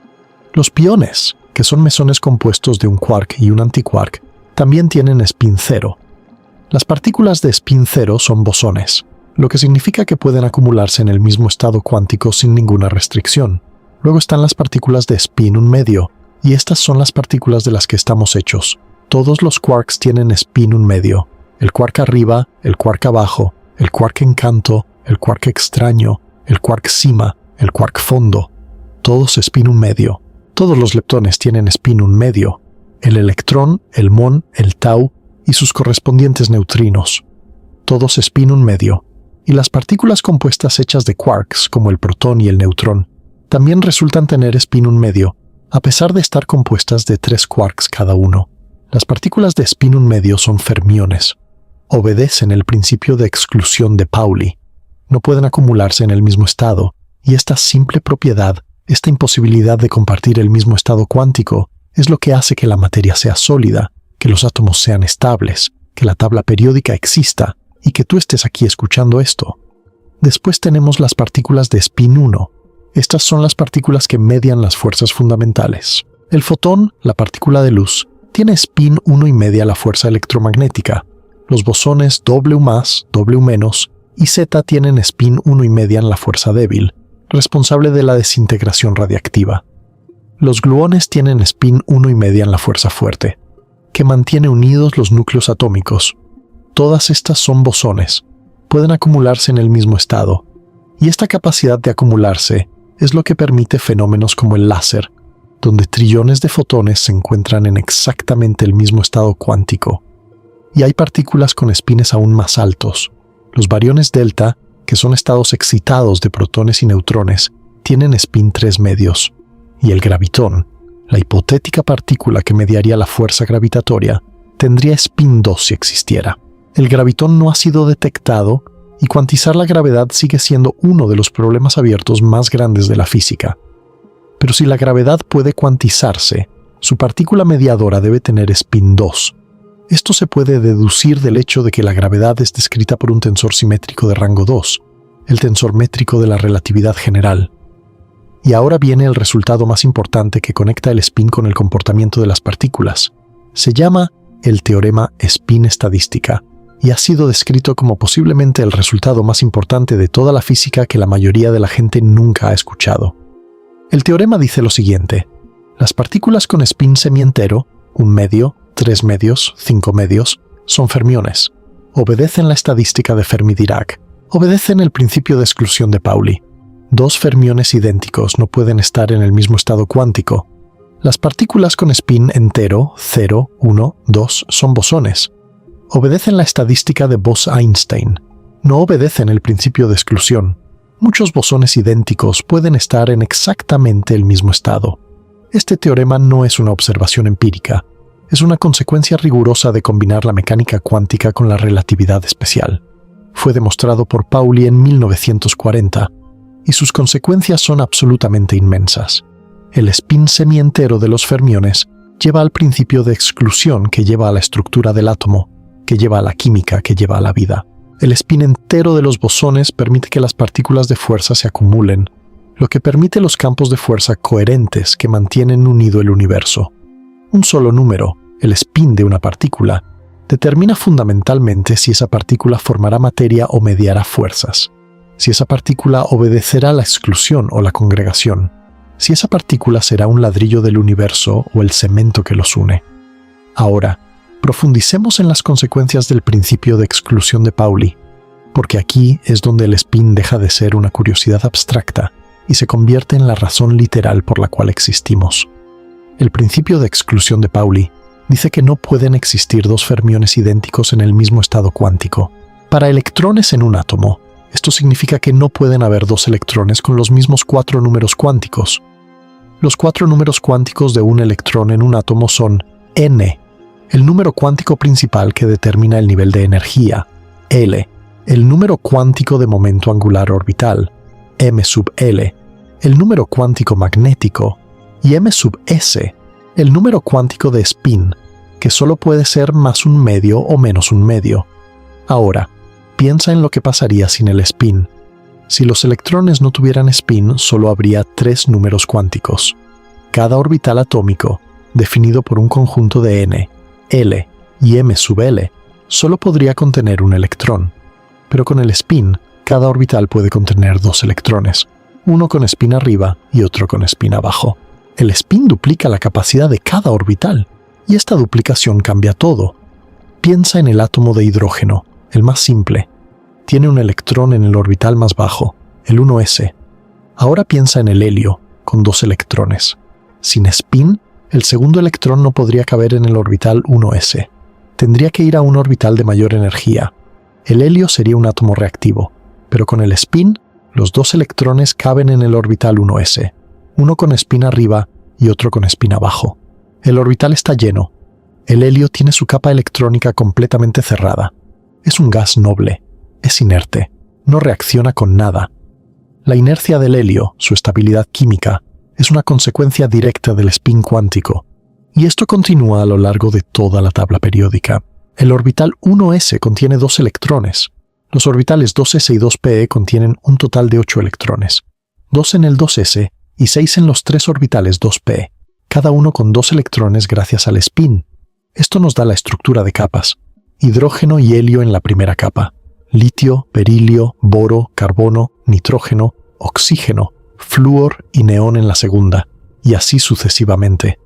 Los piones, que son mesones compuestos de un quark y un antiquark, también tienen spin 0. Las partículas de spin 0 son bosones, lo que significa que pueden acumularse en el mismo estado cuántico sin ninguna restricción. Luego están las partículas de spin 1 medio, y estas son las partículas de las que estamos hechos. Todos los quarks tienen spin 1 medio. El quark arriba, el quark abajo, el quark en canto, el quark extraño, el quark cima, el quark fondo. Todos spin 1 medio. Todos los leptones tienen spin 1 medio. El electrón, el muón, el tau y sus correspondientes neutrinos. Todos spin 1 medio. Y las partículas compuestas hechas de quarks, como el protón y el neutrón, también resultan tener spin 1 medio, a pesar de estar compuestas de 3 quarks cada uno. Las partículas de spin 1 medio son fermiones. Obedecen el principio de exclusión de Pauli. No pueden acumularse en el mismo estado, y esta simple propiedad, esta imposibilidad de compartir el mismo estado cuántico, es lo que hace que la materia sea sólida, que los átomos sean estables, que la tabla periódica exista, y que tú estés aquí escuchando esto. Después tenemos las partículas de spin 1. Estas son las partículas que median las fuerzas fundamentales. El fotón, la partícula de luz, tiene spin 1 y media la fuerza electromagnética. Los bosones W+, W- y Z tienen spin 1 y media en la fuerza débil, responsable de la desintegración radiactiva. Los gluones tienen spin 1 y media en la fuerza fuerte, que mantiene unidos los núcleos atómicos. Todas estas son bosones, pueden acumularse en el mismo estado, y esta capacidad de acumularse es lo que permite fenómenos como el láser, donde trillones de fotones se encuentran en exactamente el mismo estado cuántico. Y hay partículas con espines aún más altos. Los bariones delta, que son estados excitados de protones y neutrones, tienen spin 3 medios. Y el gravitón, la hipotética partícula que mediaría la fuerza gravitatoria, tendría spin 2 si existiera. El gravitón no ha sido detectado y cuantizar la gravedad sigue siendo uno de los problemas abiertos más grandes de la física. Pero si la gravedad puede cuantizarse, su partícula mediadora debe tener spin 2. Esto se puede deducir del hecho de que la gravedad es descrita por un tensor simétrico de rango 2, el tensor métrico de la relatividad general. Y ahora viene el resultado más importante que conecta el spin con el comportamiento de las partículas. Se llama el teorema spin-estadística, y ha sido descrito como posiblemente el resultado más importante de toda la física que la mayoría de la gente nunca ha escuchado. El teorema dice lo siguiente: las partículas con spin semientero, 1 medio, 3 medios, 5 medios, son fermiones. Obedecen la estadística de Fermi-Dirac. Obedecen el principio de exclusión de Pauli. 2 fermiones idénticos no pueden estar en el mismo estado cuántico. Las partículas con spin entero, 0, 1, 2, son bosones. Obedecen la estadística de Bose-Einstein. No obedecen el principio de exclusión. Muchos bosones idénticos pueden estar en exactamente el mismo estado. Este teorema no es una observación empírica. Es una consecuencia rigurosa de combinar la mecánica cuántica con la relatividad especial. Fue demostrado por Pauli en 1940, y sus consecuencias son absolutamente inmensas. El spin semientero de los fermiones lleva al principio de exclusión que lleva a la estructura del átomo, que lleva a la química, que lleva a la vida. El spin entero de los bosones permite que las partículas de fuerza se acumulen, lo que permite los campos de fuerza coherentes que mantienen unido el universo. Un solo número, el spin de una partícula, determina fundamentalmente si esa partícula formará materia o mediará fuerzas, si esa partícula obedecerá la exclusión o la congregación, si esa partícula será un ladrillo del universo o el cemento que los une. Ahora, profundicemos en las consecuencias del principio de exclusión de Pauli, porque aquí es donde el spin deja de ser una curiosidad abstracta y se convierte en la razón literal por la cual existimos. El principio de exclusión de Pauli dice que no pueden existir dos fermiones idénticos en el mismo estado cuántico. Para electrones en un átomo, esto significa que no pueden haber dos electrones con los mismos 4 números cuánticos. Los 4 números cuánticos de un electrón en un átomo son n, el número cuántico principal que determina el nivel de energía, L, el número cuántico de momento angular orbital, m sub L, el número cuántico magnético, y m sub S, el número cuántico de spin, que solo puede ser más un medio o menos un medio. Ahora, piensa en lo que pasaría sin el spin. Si los electrones no tuvieran spin, solo habría 3 números cuánticos. Cada orbital atómico, definido por un conjunto de n, L y m sub L, solo podría contener un electrón. Pero con el spin, cada orbital puede contener 2 electrones, uno con spin arriba y otro con spin abajo. El spin duplica la capacidad de cada orbital, y esta duplicación cambia todo. Piensa en el átomo de hidrógeno, el más simple. Tiene un electrón en el orbital más bajo, el 1s. Ahora piensa en el helio, con 2 electrones. Sin spin, el segundo electrón no podría caber en el orbital 1s. Tendría que ir a un orbital de mayor energía. El helio sería un átomo reactivo, pero con el spin, los 2 electrones caben en el orbital 1s, uno con spin arriba y otro con spin abajo. El orbital está lleno. El helio tiene su capa electrónica completamente cerrada. Es un gas noble. Es inerte. No reacciona con nada. La inercia del helio, su estabilidad química, es una consecuencia directa del spin cuántico, y esto continúa a lo largo de toda la tabla periódica. El orbital 1s contiene 2 electrones. Los orbitales 2s y 2p contienen un total de 8 electrones. 2 en el 2s y 6 en los 3 orbitales 2p, cada uno con 2 electrones gracias al spin. Esto nos da la estructura de capas. Hidrógeno y helio en la primera capa. Litio, berilio, boro, carbono, nitrógeno, oxígeno, flúor y neón en la segunda, y así sucesivamente.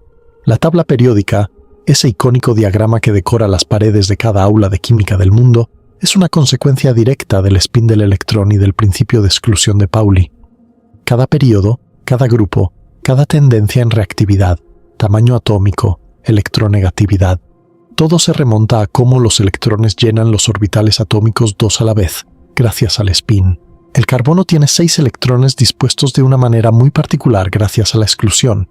La tabla periódica, ese icónico diagrama que decora las paredes de cada aula de química del mundo, es una consecuencia directa del spin del electrón y del principio de exclusión de Pauli. Cada período, cada grupo, cada tendencia en reactividad, tamaño atómico, electronegatividad, todo se remonta a cómo los electrones llenan los orbitales atómicos 2 a la vez, gracias al spin. El carbono tiene 6 electrones dispuestos de una manera muy particular gracias a la exclusión.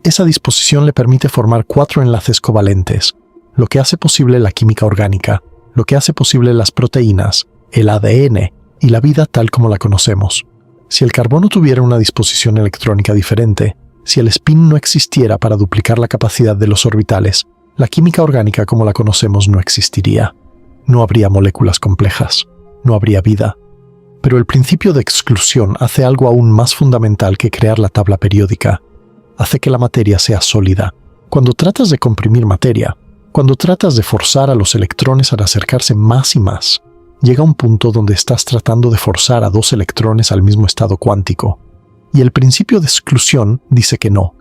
Esa disposición le permite formar 4 enlaces covalentes, lo que hace posible la química orgánica, lo que hace posible las proteínas, el ADN y la vida tal como la conocemos. Si el carbono tuviera una disposición electrónica diferente, si el spin no existiera para duplicar la capacidad de los orbitales, la química orgánica como la conocemos no existiría. No habría moléculas complejas, no habría vida. Pero el principio de exclusión hace algo aún más fundamental que crear la tabla periódica. Hace que la materia sea sólida. Cuando tratas de comprimir materia, cuando tratas de forzar a los electrones a acercarse más y más, llega un punto donde estás tratando de forzar a 2 electrones al mismo estado cuántico. Y el principio de exclusión dice que no.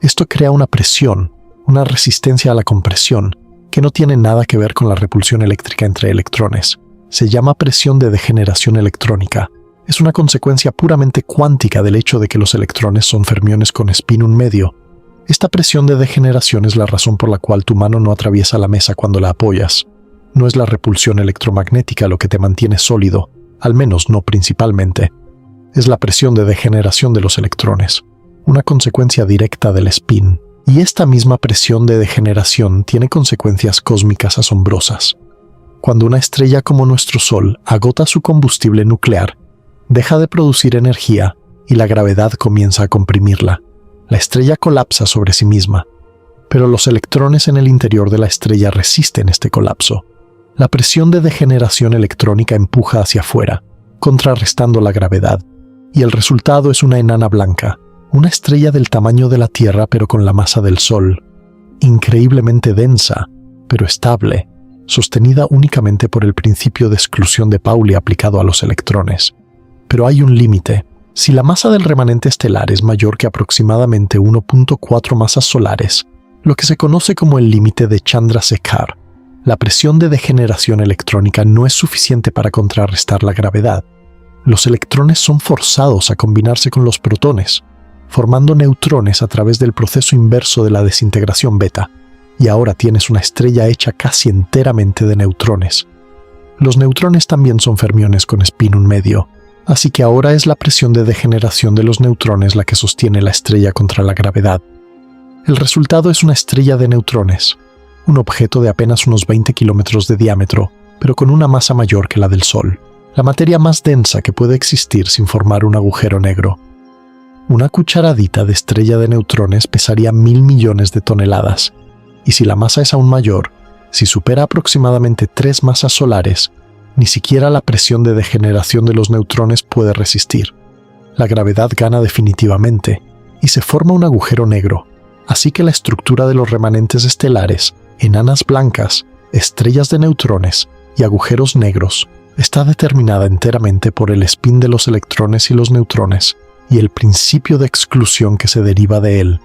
Esto crea una presión, una resistencia a la compresión, que no tiene nada que ver con la repulsión eléctrica entre electrones. Se llama presión de degeneración electrónica. Es una consecuencia puramente cuántica del hecho de que los electrones son fermiones con spin 1 medio. Esta presión de degeneración es la razón por la cual tu mano no atraviesa la mesa cuando la apoyas. No es la repulsión electromagnética lo que te mantiene sólido, al menos no principalmente. Es la presión de degeneración de los electrones, una consecuencia directa del spin. Y esta misma presión de degeneración tiene consecuencias cósmicas asombrosas. Cuando una estrella como nuestro Sol agota su combustible nuclear, deja de producir energía y la gravedad comienza a comprimirla. La estrella colapsa sobre sí misma, pero los electrones en el interior de la estrella resisten este colapso. La presión de degeneración electrónica empuja hacia afuera, contrarrestando la gravedad, y el resultado es una enana blanca, una estrella del tamaño de la Tierra pero con la masa del Sol, increíblemente densa, pero estable, sostenida únicamente por el principio de exclusión de Pauli aplicado a los electrones. Pero hay un límite. Si la masa del remanente estelar es mayor que aproximadamente 1.4 masas solares, lo que se conoce como el límite de Chandrasekhar, la presión de degeneración electrónica no es suficiente para contrarrestar la gravedad. Los electrones son forzados a combinarse con los protones, formando neutrones a través del proceso inverso de la desintegración beta, y ahora tienes una estrella hecha casi enteramente de neutrones. Los neutrones también son fermiones con spin 1 medio, así que ahora es la presión de degeneración de los neutrones la que sostiene la estrella contra la gravedad. El resultado es una estrella de neutrones, un objeto de apenas unos 20 kilómetros de diámetro, pero con una masa mayor que la del Sol, la materia más densa que puede existir sin formar un agujero negro. Una cucharadita de estrella de neutrones pesaría 1.000 millones de toneladas, y si la masa es aún mayor, si supera aproximadamente 3 masas solares, ni siquiera la presión de degeneración de los neutrones puede resistir. La gravedad gana definitivamente, y se forma un agujero negro, así que la estructura de los remanentes estelares, enanas blancas, estrellas de neutrones y agujeros negros, está determinada enteramente por el spin de los electrones y los neutrones, y el principio de exclusión que se deriva de él.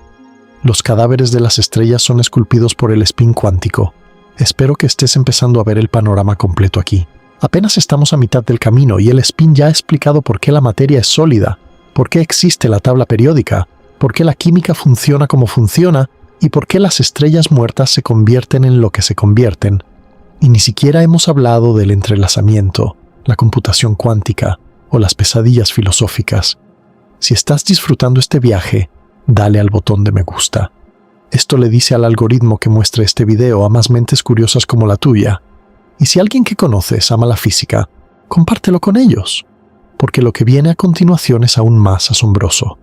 Los cadáveres de las estrellas son esculpidos por el spin cuántico. Espero que estés empezando a ver el panorama completo aquí. Apenas estamos a mitad del camino y el spin ya ha explicado por qué la materia es sólida, por qué existe la tabla periódica, por qué la química funciona como funciona y por qué las estrellas muertas se convierten en lo que se convierten. Y ni siquiera hemos hablado del entrelazamiento, la computación cuántica o las pesadillas filosóficas. Si estás disfrutando este viaje, dale al botón de me gusta. Esto le dice al algoritmo que muestre este video a más mentes curiosas como la tuya. Y si alguien que conoces ama la física, compártelo con ellos, porque lo que viene a continuación es aún más asombroso.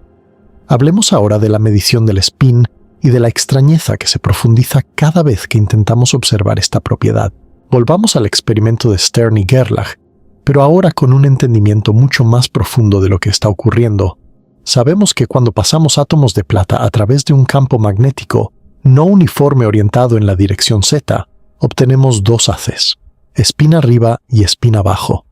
Hablemos ahora de la medición del spin y de la extrañeza que se profundiza cada vez que intentamos observar esta propiedad. Volvamos al experimento de Stern y Gerlach, pero ahora con un entendimiento mucho más profundo de lo que está ocurriendo. Sabemos que cuando pasamos átomos de plata a través de un campo magnético no uniforme orientado en la dirección Z, obtenemos dos haces, spin arriba y spin abajo.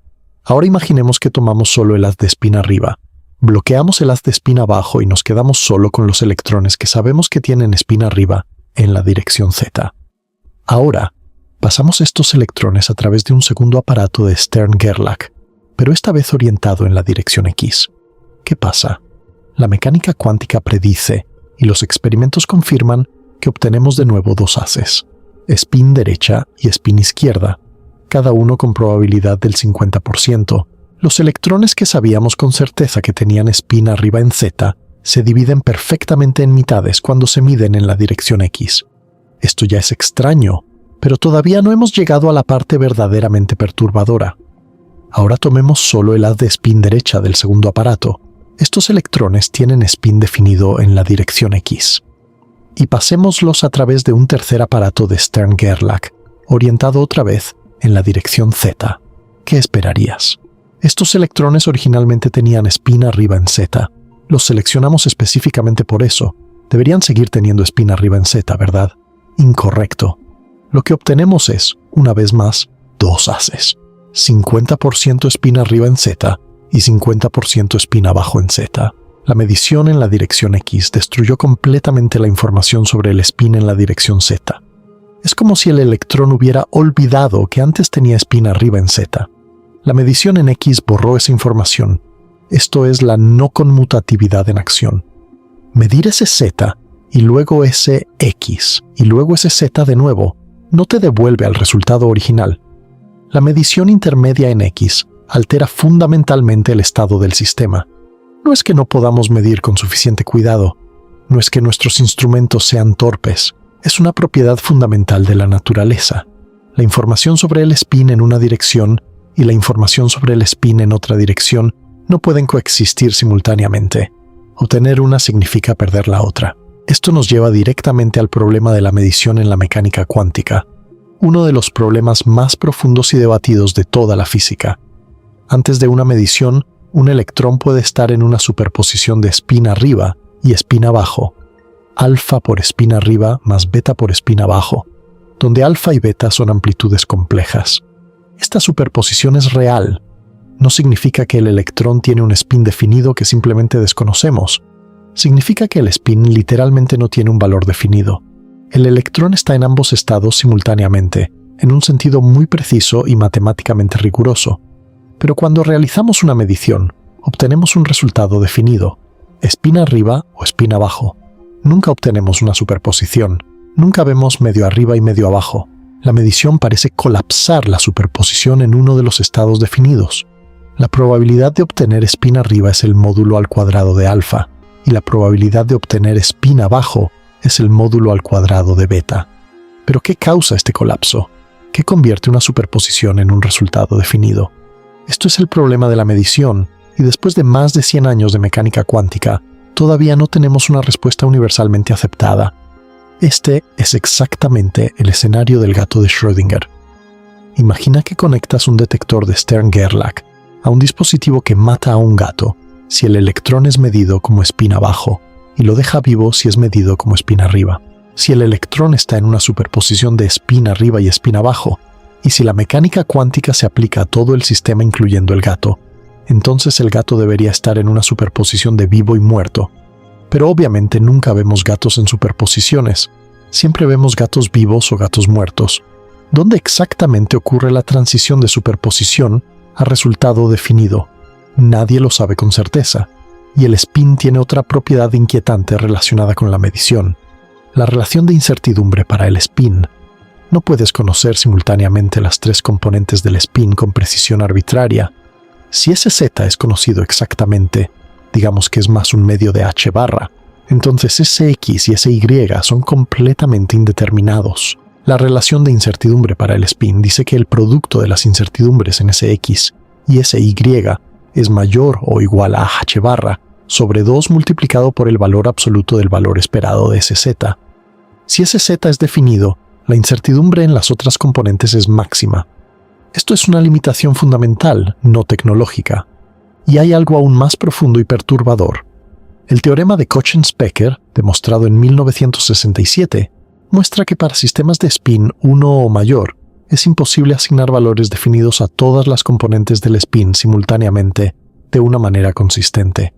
Ahora imaginemos que tomamos solo el haz de spin arriba, bloqueamos el haz de spin abajo y nos quedamos solo con los electrones que sabemos que tienen spin arriba en la dirección Z. Ahora, pasamos estos electrones a través de un segundo aparato de Stern-Gerlach, pero esta vez orientado en la dirección X. ¿Qué pasa? La mecánica cuántica predice, y los experimentos confirman, que obtenemos de nuevo dos haces, spin derecha y spin izquierda, cada uno con probabilidad del 50%. Los electrones que sabíamos con certeza que tenían spin arriba en Z se dividen perfectamente en mitades cuando se miden en la dirección X. Esto ya es extraño, pero todavía no hemos llegado a la parte verdaderamente perturbadora. Ahora tomemos solo el haz de spin derecha del segundo aparato. Estos electrones tienen spin definido en la dirección X. Y pasémoslos a través de un tercer aparato de Stern-Gerlach, orientado otra vez en la dirección Z. ¿Qué esperarías? Estos electrones originalmente tenían spin arriba en Z. Los seleccionamos específicamente por eso. Deberían seguir teniendo spin arriba en Z, ¿verdad? Incorrecto. Lo que obtenemos es, una vez más, dos haces. 50% spin arriba en Z y 50% spin abajo en Z. La medición en la dirección X destruyó completamente la información sobre el spin en la dirección Z. Es como si el electrón hubiera olvidado que antes tenía spin arriba en Z. La medición en X borró esa información. Esto es la no conmutatividad en acción. Medir ese Z y luego ese X y luego ese Z de nuevo no te devuelve al resultado original. La medición intermedia en X altera fundamentalmente el estado del sistema. No es que no podamos medir con suficiente cuidado, no es que nuestros instrumentos sean torpes, es una propiedad fundamental de la naturaleza. La información sobre el spin en una dirección y la información sobre el spin en otra dirección no pueden coexistir simultáneamente. Obtener una significa perder la otra. Esto nos lleva directamente al problema de la medición en la mecánica cuántica, uno de los problemas más profundos y debatidos de toda la física. Antes de una medición, un electrón puede estar en una superposición de spin arriba y spin abajo, alfa por spin arriba más beta por spin abajo, donde alfa y beta son amplitudes complejas. Esta superposición es real. No significa que el electrón tiene un spin definido que simplemente desconocemos. Significa que el spin literalmente no tiene un valor definido. El electrón está en ambos estados simultáneamente, en un sentido muy preciso y matemáticamente riguroso. Pero cuando realizamos una medición, obtenemos un resultado definido, spin arriba o spin abajo. Nunca obtenemos una superposición, nunca vemos medio arriba y medio abajo. La medición parece colapsar la superposición en uno de los estados definidos. La probabilidad de obtener spin arriba es el módulo al cuadrado de alfa, y la probabilidad de obtener spin abajo es el módulo al cuadrado de beta. ¿Pero qué causa este colapso? ¿Qué convierte una superposición en un resultado definido? Esto es el problema de la medición, y después de más de 100 años de mecánica cuántica, todavía no tenemos una respuesta universalmente aceptada. Este es exactamente el escenario del gato de Schrödinger. Imagina que conectas un detector de Stern-Gerlach a un dispositivo que mata a un gato si el electrón es medido como spin abajo y lo deja vivo si es medido como spin arriba. Si el electrón está en una superposición de spin arriba y spin abajo, y si la mecánica cuántica se aplica a todo el sistema incluyendo el gato, entonces el gato debería estar en una superposición de vivo y muerto. Pero obviamente nunca vemos gatos en superposiciones, siempre vemos gatos vivos o gatos muertos. ¿Dónde exactamente ocurre la transición de superposición a resultado definido? Nadie lo sabe con certeza, y el spin tiene otra propiedad inquietante relacionada con la medición. La relación de incertidumbre para el spin. No puedes conocer simultáneamente las tres componentes del spin con precisión arbitraria. Si ese z es conocido exactamente, digamos que es más un medio de h barra, entonces ese x y ese y son completamente indeterminados. La relación de incertidumbre para el spin dice que el producto de las incertidumbres en ese x y ese y es mayor o igual a h barra sobre 2 multiplicado por el valor absoluto del valor esperado de ese z. Si ese z es definido, la incertidumbre en las otras componentes es máxima. Esto es una limitación fundamental, no tecnológica. Y hay algo aún más profundo y perturbador. El teorema de Kochen-Specker, demostrado en 1967, muestra que para sistemas de spin 1 o mayor, es imposible asignar valores definidos a todas las componentes del spin simultáneamente de una manera consistente.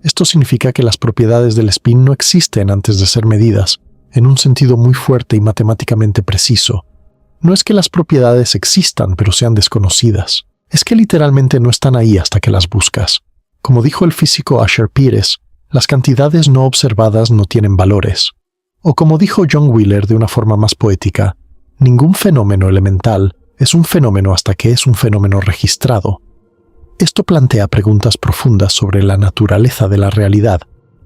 Esto significa que las propiedades del spin no existen antes de ser medidas, en un sentido muy fuerte y matemáticamente preciso. No es que las propiedades existan pero sean desconocidas, es que literalmente no están ahí hasta que las buscas. Como dijo el físico Asher Pires, las cantidades no observadas no tienen valores. O como dijo John Wheeler de una forma más poética, ningún fenómeno elemental es un fenómeno hasta que es un fenómeno registrado. Esto plantea preguntas profundas sobre la naturaleza de la realidad.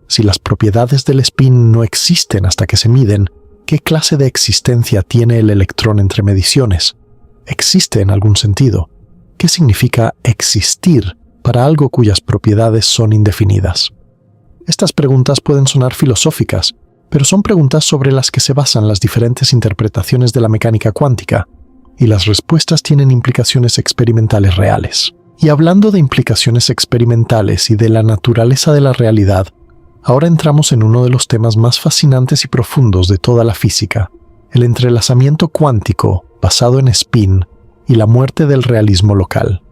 Si las propiedades del spin no existen hasta que se miden, ¿qué clase de existencia tiene el electrón entre mediciones? ¿Existe en algún sentido? ¿Qué significa existir para algo cuyas propiedades son indefinidas? Estas preguntas pueden sonar filosóficas, pero son preguntas sobre las que se basan las diferentes interpretaciones de la mecánica cuántica, y las respuestas tienen implicaciones experimentales reales. Y hablando de implicaciones experimentales y de la naturaleza de la realidad, ahora entramos en uno de los temas más fascinantes y profundos de toda la física, el entrelazamiento cuántico basado en spin y la muerte del realismo local.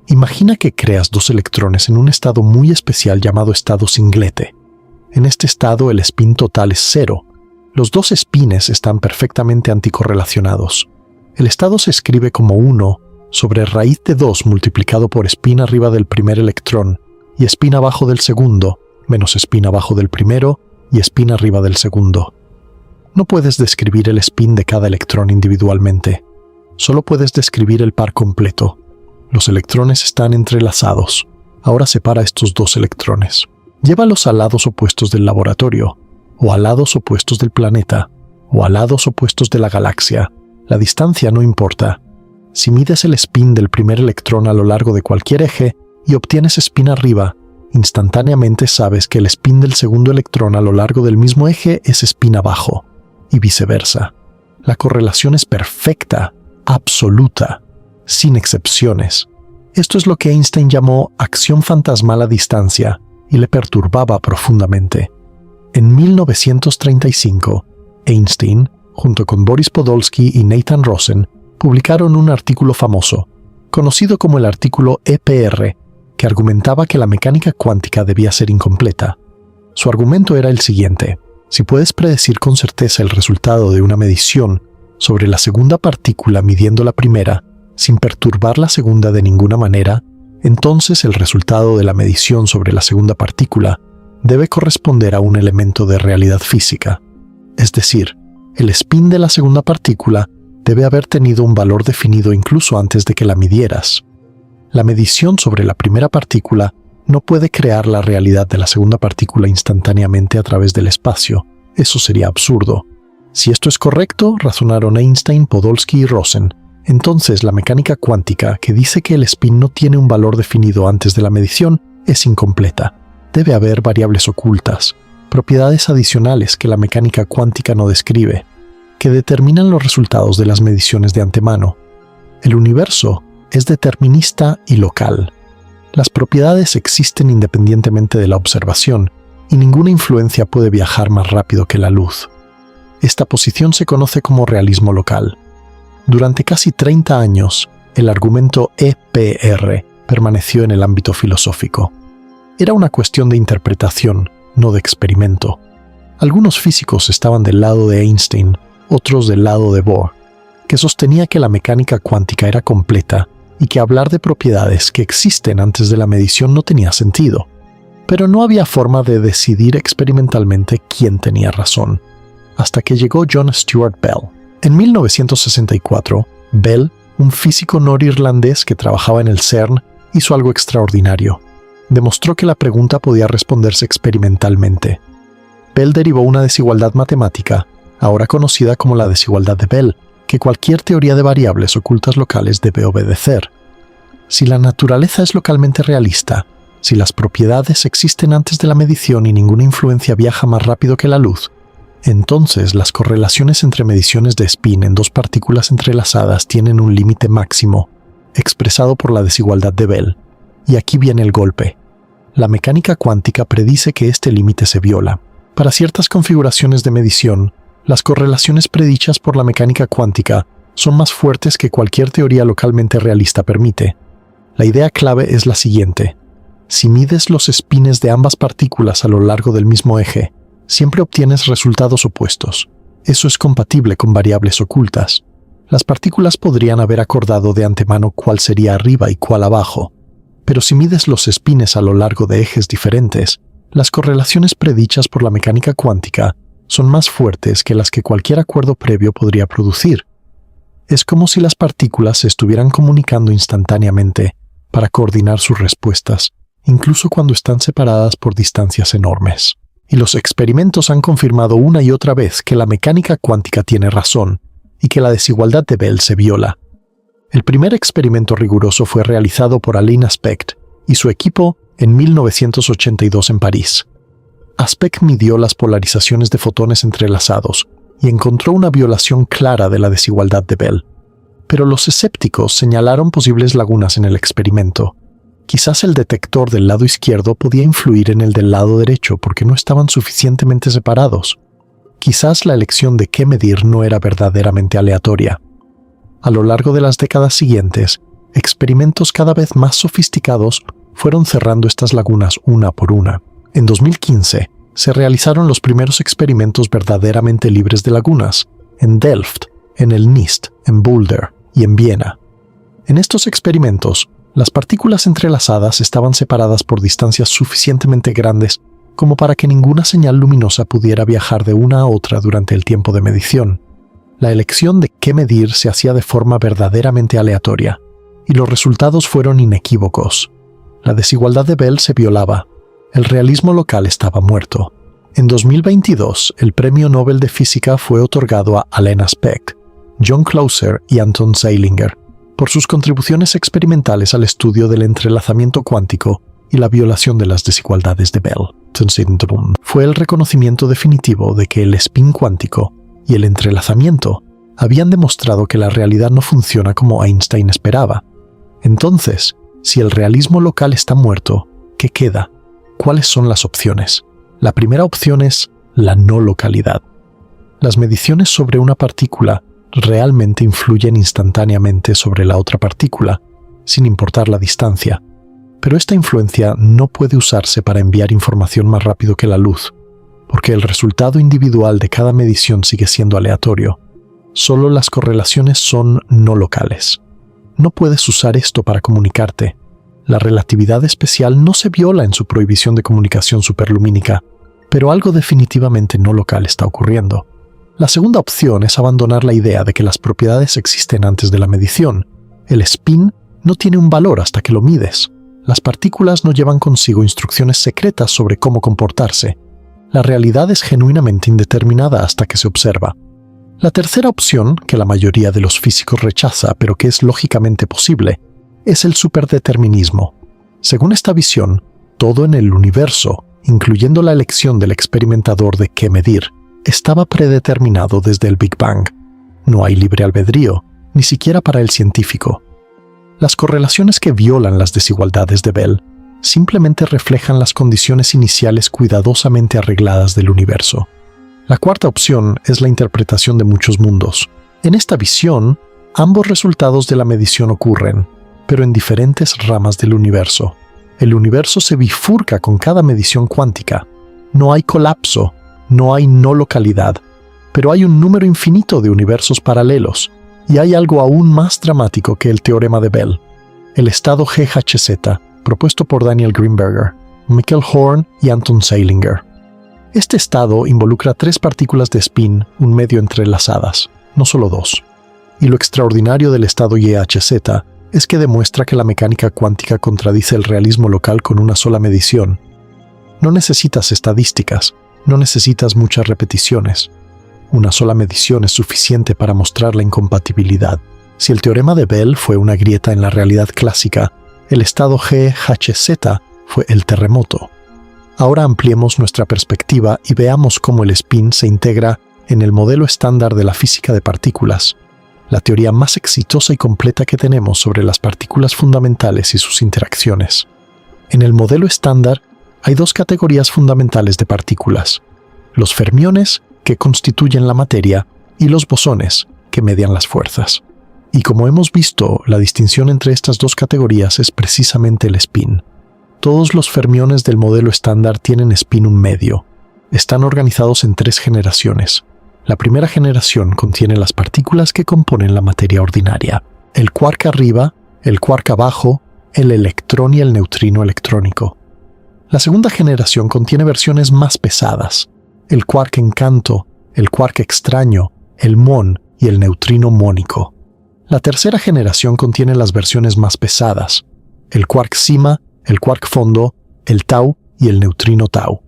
Imagina que creas dos electrones en un estado muy especial llamado estado singlete. En este estado el spin total es 0. Los dos spines están perfectamente anticorrelacionados. El estado se escribe como 1 sobre raíz de 2 multiplicado por spin arriba del primer electrón y spin abajo del segundo, menos spin abajo del primero y spin arriba del segundo. No puedes describir el spin de cada electrón individualmente. Solo puedes describir el par completo. Los electrones están entrelazados. Ahora separa estos dos electrones. Llévalos a lados opuestos del laboratorio, o a lados opuestos del planeta, o a lados opuestos de la galaxia. La distancia no importa. Si mides el spin del primer electrón a lo largo de cualquier eje y obtienes spin arriba, instantáneamente sabes que el spin del segundo electrón a lo largo del mismo eje es spin abajo, y viceversa. La correlación es perfecta, absoluta, sin excepciones. Esto es lo que Einstein llamó acción fantasmal a distancia y le perturbaba profundamente. En 1935, Einstein, junto con Boris Podolsky y Nathan Rosen, publicaron un artículo famoso, conocido como el artículo EPR, que argumentaba que la mecánica cuántica debía ser incompleta. Su argumento era el siguiente: si puedes predecir con certeza el resultado de una medición sobre la segunda partícula midiendo la primera, sin perturbar la segunda de ninguna manera, entonces el resultado de la medición sobre la segunda partícula debe corresponder a un elemento de realidad física. Es decir, el spin de la segunda partícula debe haber tenido un valor definido incluso antes de que la midieras. La medición sobre la primera partícula no puede crear la realidad de la segunda partícula instantáneamente a través del espacio. Eso sería absurdo. Si esto es correcto, razonaron Einstein, Podolsky y Rosen, entonces la mecánica cuántica, que dice que el spin no tiene un valor definido antes de la medición, es incompleta. Debe haber variables ocultas, propiedades adicionales que la mecánica cuántica no describe, que determinan los resultados de las mediciones de antemano. El universo es determinista y local. Las propiedades existen independientemente de la observación y ninguna influencia puede viajar más rápido que la luz. Esta posición se conoce como realismo local. Durante casi 30 años, el argumento EPR permaneció en el ámbito filosófico. Era una cuestión de interpretación, no de experimento. Algunos físicos estaban del lado de Einstein, otros del lado de Bohr, que sostenía que la mecánica cuántica era completa y que hablar de propiedades que existen antes de la medición no tenía sentido. Pero no había forma de decidir experimentalmente quién tenía razón, hasta que llegó John Stuart Bell. En 1964, Bell, un físico norirlandés que trabajaba en el CERN, hizo algo extraordinario. Demostró que la pregunta podía responderse experimentalmente. Bell derivó una desigualdad matemática, ahora conocida como la desigualdad de Bell, que cualquier teoría de variables ocultas locales debe obedecer. Si la naturaleza es localmente realista, si las propiedades existen antes de la medición y ninguna influencia viaja más rápido que la luz, entonces las correlaciones entre mediciones de spin en dos partículas entrelazadas tienen un límite máximo, expresado por la desigualdad de Bell. Y aquí viene el golpe. La mecánica cuántica predice que este límite se viola. Para ciertas configuraciones de medición, las correlaciones predichas por la mecánica cuántica son más fuertes que cualquier teoría localmente realista permite. La idea clave es la siguiente. Si mides los spines de ambas partículas a lo largo del mismo eje, siempre obtienes resultados opuestos. Eso es compatible con variables ocultas. Las partículas podrían haber acordado de antemano cuál sería arriba y cuál abajo. Pero si mides los spines a lo largo de ejes diferentes, las correlaciones predichas por la mecánica cuántica son más fuertes que las que cualquier acuerdo previo podría producir. Es como si las partículas se estuvieran comunicando instantáneamente para coordinar sus respuestas, incluso cuando están separadas por distancias enormes. Y los experimentos han confirmado una y otra vez que la mecánica cuántica tiene razón y que la desigualdad de Bell se viola. El primer experimento riguroso fue realizado por Alain Aspect y su equipo en 1982 en París. Aspect midió las polarizaciones de fotones entrelazados y encontró una violación clara de la desigualdad de Bell. Pero los escépticos señalaron posibles lagunas en el experimento. Quizás el detector del lado izquierdo podía influir en el del lado derecho porque no estaban suficientemente separados. Quizás la elección de qué medir no era verdaderamente aleatoria. A lo largo de las décadas siguientes, experimentos cada vez más sofisticados fueron cerrando estas lagunas una por una. En 2015, se realizaron los primeros experimentos verdaderamente libres de lagunas, en Delft, en el NIST, en Boulder y en Viena. En estos experimentos, las partículas entrelazadas estaban separadas por distancias suficientemente grandes como para que ninguna señal luminosa pudiera viajar de una a otra durante el tiempo de medición. La elección de qué medir se hacía de forma verdaderamente aleatoria, y los resultados fueron inequívocos. La desigualdad de Bell se violaba. El realismo local estaba muerto. En 2022, el Premio Nobel de Física fue otorgado a Alain Aspect, John Clauser y Anton Zeilinger por sus contribuciones experimentales al estudio del entrelazamiento cuántico y la violación de las desigualdades de Bell. Fue el reconocimiento definitivo de que el spin cuántico y el entrelazamiento habían demostrado que la realidad no funciona como Einstein esperaba. Entonces, si el realismo local está muerto, ¿qué queda? ¿Cuáles son las opciones? La primera opción es la no localidad. Las mediciones sobre una partícula realmente influyen instantáneamente sobre la otra partícula, sin importar la distancia. Pero esta influencia no puede usarse para enviar información más rápido que la luz, porque el resultado individual de cada medición sigue siendo aleatorio. Solo las correlaciones son no locales. No puedes usar esto para comunicarte. La relatividad especial no se viola en su prohibición de comunicación superlumínica, pero algo definitivamente no local está ocurriendo. La segunda opción es abandonar la idea de que las propiedades existen antes de la medición. El spin no tiene un valor hasta que lo mides. Las partículas no llevan consigo instrucciones secretas sobre cómo comportarse. La realidad es genuinamente indeterminada hasta que se observa. La tercera opción, que la mayoría de los físicos rechaza, pero que es lógicamente posible, es el superdeterminismo. Según esta visión, todo en el universo, incluyendo la elección del experimentador de qué medir, estaba predeterminado desde el Big Bang. No hay libre albedrío, ni siquiera para el científico. Las correlaciones que violan las desigualdades de Bell simplemente reflejan las condiciones iniciales cuidadosamente arregladas del universo. La cuarta opción es la interpretación de muchos mundos. En esta visión, ambos resultados de la medición ocurren, pero en diferentes ramas del universo. El universo se bifurca con cada medición cuántica. No hay colapso, no hay no localidad, pero hay un número infinito de universos paralelos, y hay algo aún más dramático que el teorema de Bell, el estado GHZ, propuesto por Daniel Greenberger, Michael Horn y Anton Zeilinger. Este estado involucra 3 partículas de spin, un medio entrelazadas, no solo 2. Y lo extraordinario del estado GHZ es que demuestra que la mecánica cuántica contradice el realismo local con una sola medición. No necesitas estadísticas, no necesitas muchas repeticiones. Una sola medición es suficiente para mostrar la incompatibilidad. Si el teorema de Bell fue una grieta en la realidad clásica, el estado GHZ fue el terremoto. Ahora ampliemos nuestra perspectiva y veamos cómo el spin se integra en el modelo estándar de la física de partículas, la teoría más exitosa y completa que tenemos sobre las partículas fundamentales y sus interacciones. En el modelo estándar hay 2 categorías fundamentales de partículas: los fermiones, que constituyen la materia, y los bosones, que median las fuerzas. Y como hemos visto, la distinción entre estas 2 categorías es precisamente el spin. Todos los fermiones del modelo estándar tienen spin un medio. Están organizados en 3 generaciones. La primera generación contiene las partículas que componen la materia ordinaria: el quark arriba, el quark abajo, el electrón y el neutrino electrónico. La segunda generación contiene versiones más pesadas: el quark encanto, el quark extraño, el muón y el neutrino mónico. La tercera generación contiene las versiones más pesadas: el quark cima, el quark fondo, el tau y el neutrino tau.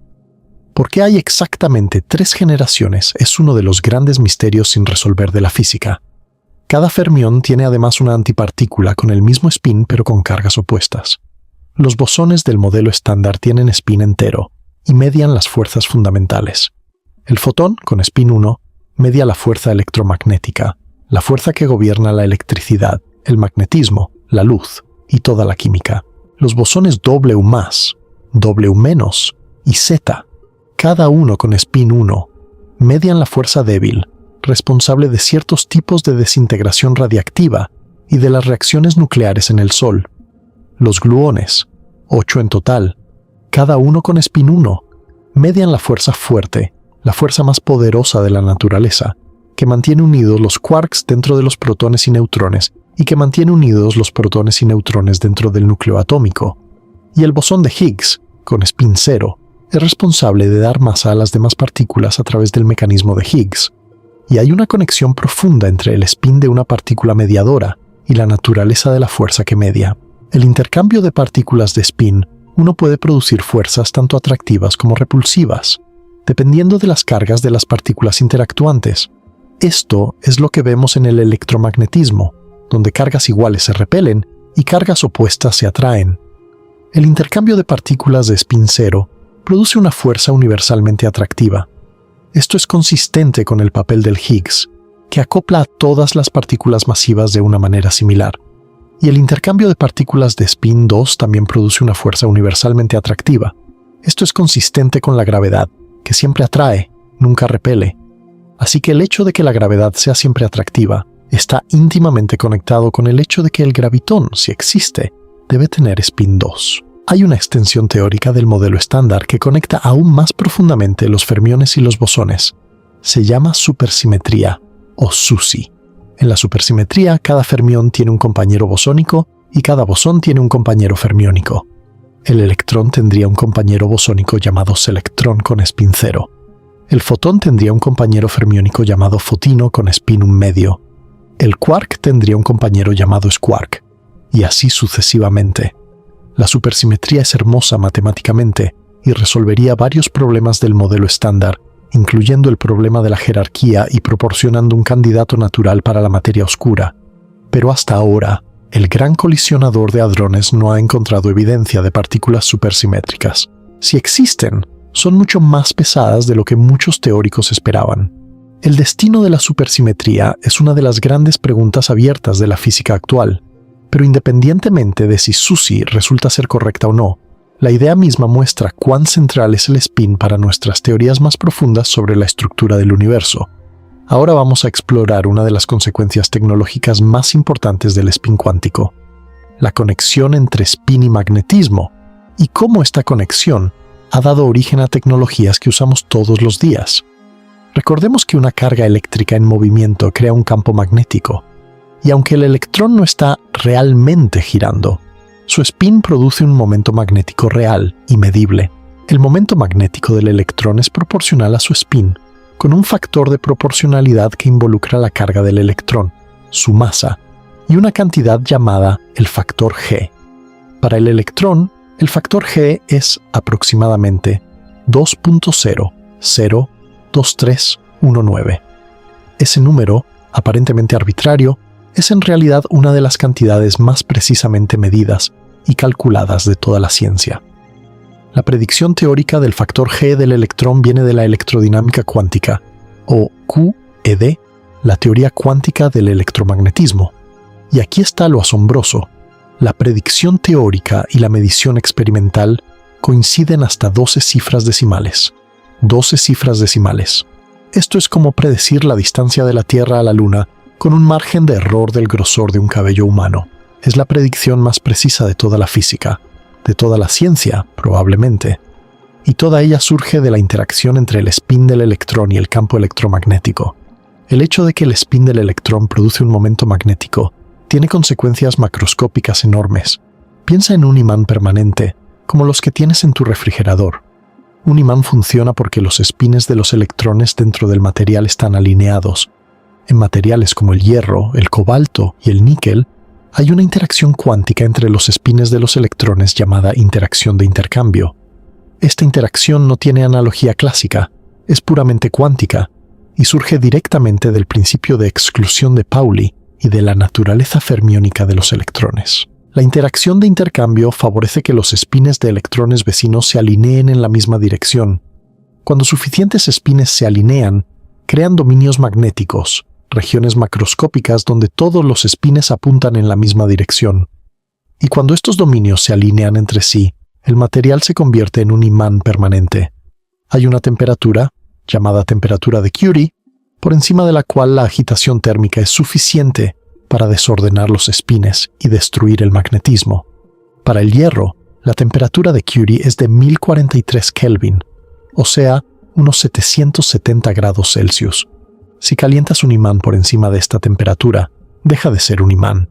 ¿Por qué hay exactamente 3 generaciones? Es uno de los grandes misterios sin resolver de la física. Cada fermión tiene además una antipartícula con el mismo spin pero con cargas opuestas. Los bosones del modelo estándar tienen spin entero y median las fuerzas fundamentales. El fotón, con spin 1, media la fuerza electromagnética, la fuerza que gobierna la electricidad, el magnetismo, la luz y toda la química. Los bosones W+, W- y Z, cada uno con spin 1, median la fuerza débil, responsable de ciertos tipos de desintegración radiactiva y de las reacciones nucleares en el Sol. Los gluones, 8 en total, cada uno con spin 1, median la fuerza fuerte, la fuerza más poderosa de la naturaleza, que mantiene unidos los quarks dentro de los protones y neutrones y que mantiene unidos los protones y neutrones dentro del núcleo atómico. Y el bosón de Higgs, con spin 0, es responsable de dar masa a las demás partículas a través del mecanismo de Higgs. Y hay una conexión profunda entre el spin de una partícula mediadora y la naturaleza de la fuerza que media. El intercambio de partículas de spin, uno puede producir fuerzas tanto atractivas como repulsivas, dependiendo de las cargas de las partículas interactuantes. Esto es lo que vemos en el electromagnetismo, donde cargas iguales se repelen y cargas opuestas se atraen. El intercambio de partículas de spin 0 produce una fuerza universalmente atractiva. Esto es consistente con el papel del Higgs, que acopla a todas las partículas masivas de una manera similar. Y el intercambio de partículas de spin 2 también produce una fuerza universalmente atractiva. Esto es consistente con la gravedad, que siempre atrae, nunca repele. Así que el hecho de que la gravedad sea siempre atractiva está íntimamente conectado con el hecho de que el gravitón, si existe, debe tener spin 2. Hay una extensión teórica del modelo estándar que conecta aún más profundamente los fermiones y los bosones. Se llama supersimetría, o SUSY. En la supersimetría, cada fermión tiene un compañero bosónico y cada bosón tiene un compañero fermiónico. El electrón tendría un compañero bosónico llamado selectrón con spin 0. El fotón tendría un compañero fermiónico llamado fotino con spin 1 medio. El quark tendría un compañero llamado squark, y así sucesivamente. La supersimetría es hermosa matemáticamente y resolvería varios problemas del modelo estándar, incluyendo el problema de la jerarquía y proporcionando un candidato natural para la materia oscura. Pero hasta ahora, el gran colisionador de hadrones no ha encontrado evidencia de partículas supersimétricas. Si existen, son mucho más pesadas de lo que muchos teóricos esperaban. El destino de la supersimetría es una de las grandes preguntas abiertas de la física actual, pero independientemente de si SUSY resulta ser correcta o no, la idea misma muestra cuán central es el spin para nuestras teorías más profundas sobre la estructura del universo. Ahora vamos a explorar una de las consecuencias tecnológicas más importantes del spin cuántico, la conexión entre spin y magnetismo, y cómo esta conexión ha dado origen a tecnologías que usamos todos los días. Recordemos que una carga eléctrica en movimiento crea un campo magnético, y aunque el electrón no está realmente girando, su spin produce un momento magnético real y medible. El momento magnético del electrón es proporcional a su spin, con un factor de proporcionalidad que involucra la carga del electrón, su masa, y una cantidad llamada el factor G. Para el electrón, el factor G es aproximadamente 2.0002319. Ese número, aparentemente arbitrario, es en realidad una de las cantidades más precisamente medidas y calculadas de toda la ciencia. La predicción teórica del factor G del electrón viene de la electrodinámica cuántica, o QED, la teoría cuántica del electromagnetismo. Y aquí está lo asombroso. La predicción teórica y la medición experimental coinciden hasta 12 cifras decimales. 12 cifras decimales. Esto es como predecir la distancia de la Tierra a la Luna con un margen de error del grosor de un cabello humano. Es la predicción más precisa de toda la física, de toda la ciencia, probablemente. Y toda ella surge de la interacción entre el spin del electrón y el campo electromagnético. El hecho de que el spin del electrón produce un momento magnético tiene consecuencias macroscópicas enormes. Piensa en un imán permanente, como los que tienes en tu refrigerador. Un imán funciona porque los spines de los electrones dentro del material están alineados. En materiales como el hierro, el cobalto y el níquel, hay una interacción cuántica entre los spines de los electrones llamada interacción de intercambio. Esta interacción no tiene analogía clásica, es puramente cuántica, y surge directamente del principio de exclusión de Pauli y de la naturaleza fermiónica de los electrones. La interacción de intercambio favorece que los spines de electrones vecinos se alineen en la misma dirección. Cuando suficientes spines se alinean, crean dominios magnéticos, regiones macroscópicas donde todos los spines apuntan en la misma dirección. Y cuando estos dominios se alinean entre sí, el material se convierte en un imán permanente. Hay una temperatura, llamada temperatura de Curie, por encima de la cual la agitación térmica es suficiente para desordenar los spines y destruir el magnetismo. Para el hierro, la temperatura de Curie es de 1043 Kelvin, o sea, unos 770 grados Celsius. Si calientas un imán por encima de esta temperatura, deja de ser un imán.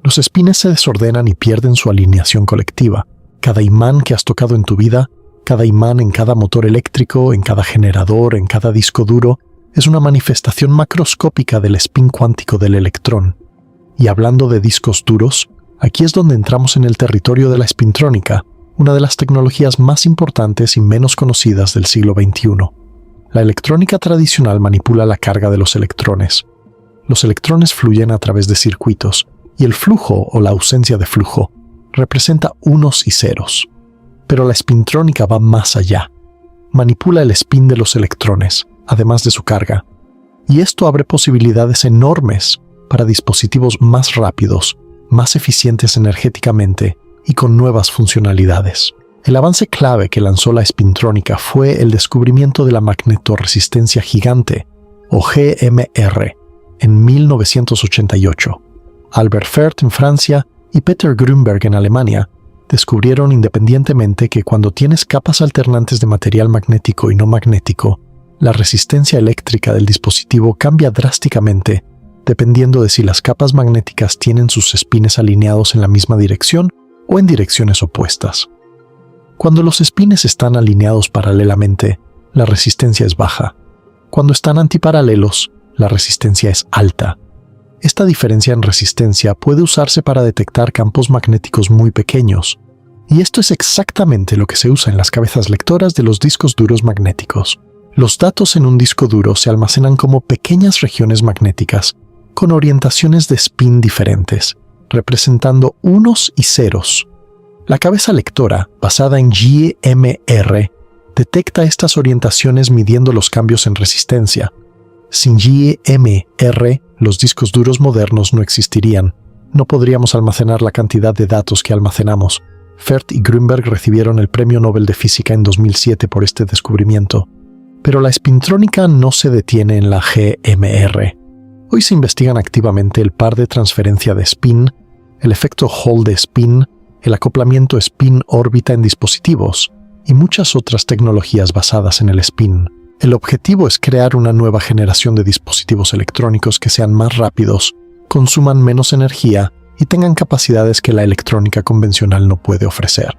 Los spines se desordenan y pierden su alineación colectiva. Cada imán que has tocado en tu vida, cada imán en cada motor eléctrico, en cada generador, en cada disco duro, es una manifestación macroscópica del spin cuántico del electrón. Y hablando de discos duros, aquí es donde entramos en el territorio de la spintrónica, una de las tecnologías más importantes y menos conocidas del siglo XXI. La electrónica tradicional manipula la carga de los electrones. Los electrones fluyen a través de circuitos, y el flujo o la ausencia de flujo representa unos y ceros. Pero la spintrónica va más allá. Manipula el spin de los electrones, además de su carga. Y esto abre posibilidades enormes para dispositivos más rápidos, más eficientes energéticamente y con nuevas funcionalidades. El avance clave que lanzó la spintrónica fue el descubrimiento de la magnetorresistencia gigante, o GMR, en 1988. Albert Fert en Francia y Peter Grünberg en Alemania descubrieron independientemente que cuando tienes capas alternantes de material magnético y no magnético, la resistencia eléctrica del dispositivo cambia drásticamente dependiendo de si las capas magnéticas tienen sus espines alineados en la misma dirección o en direcciones opuestas. Cuando los espines están alineados paralelamente, la resistencia es baja. Cuando están antiparalelos, la resistencia es alta. Esta diferencia en resistencia puede usarse para detectar campos magnéticos muy pequeños, y esto es exactamente lo que se usa en las cabezas lectoras de los discos duros magnéticos. Los datos en un disco duro se almacenan como pequeñas regiones magnéticas con orientaciones de spin diferentes, representando unos y ceros. La cabeza lectora, basada en GMR, detecta estas orientaciones midiendo los cambios en resistencia. Sin GMR, los discos duros modernos no existirían. No podríamos almacenar la cantidad de datos que almacenamos. Fert y Grünberg recibieron el Premio Nobel de Física en 2007 por este descubrimiento. Pero la espintrónica no se detiene en la GMR. Hoy se investigan activamente el par de transferencia de spin, el efecto Hall de spin, el acoplamiento spin-órbita en dispositivos y muchas otras tecnologías basadas en el spin. El objetivo es crear una nueva generación de dispositivos electrónicos que sean más rápidos, consuman menos energía y tengan capacidades que la electrónica convencional no puede ofrecer.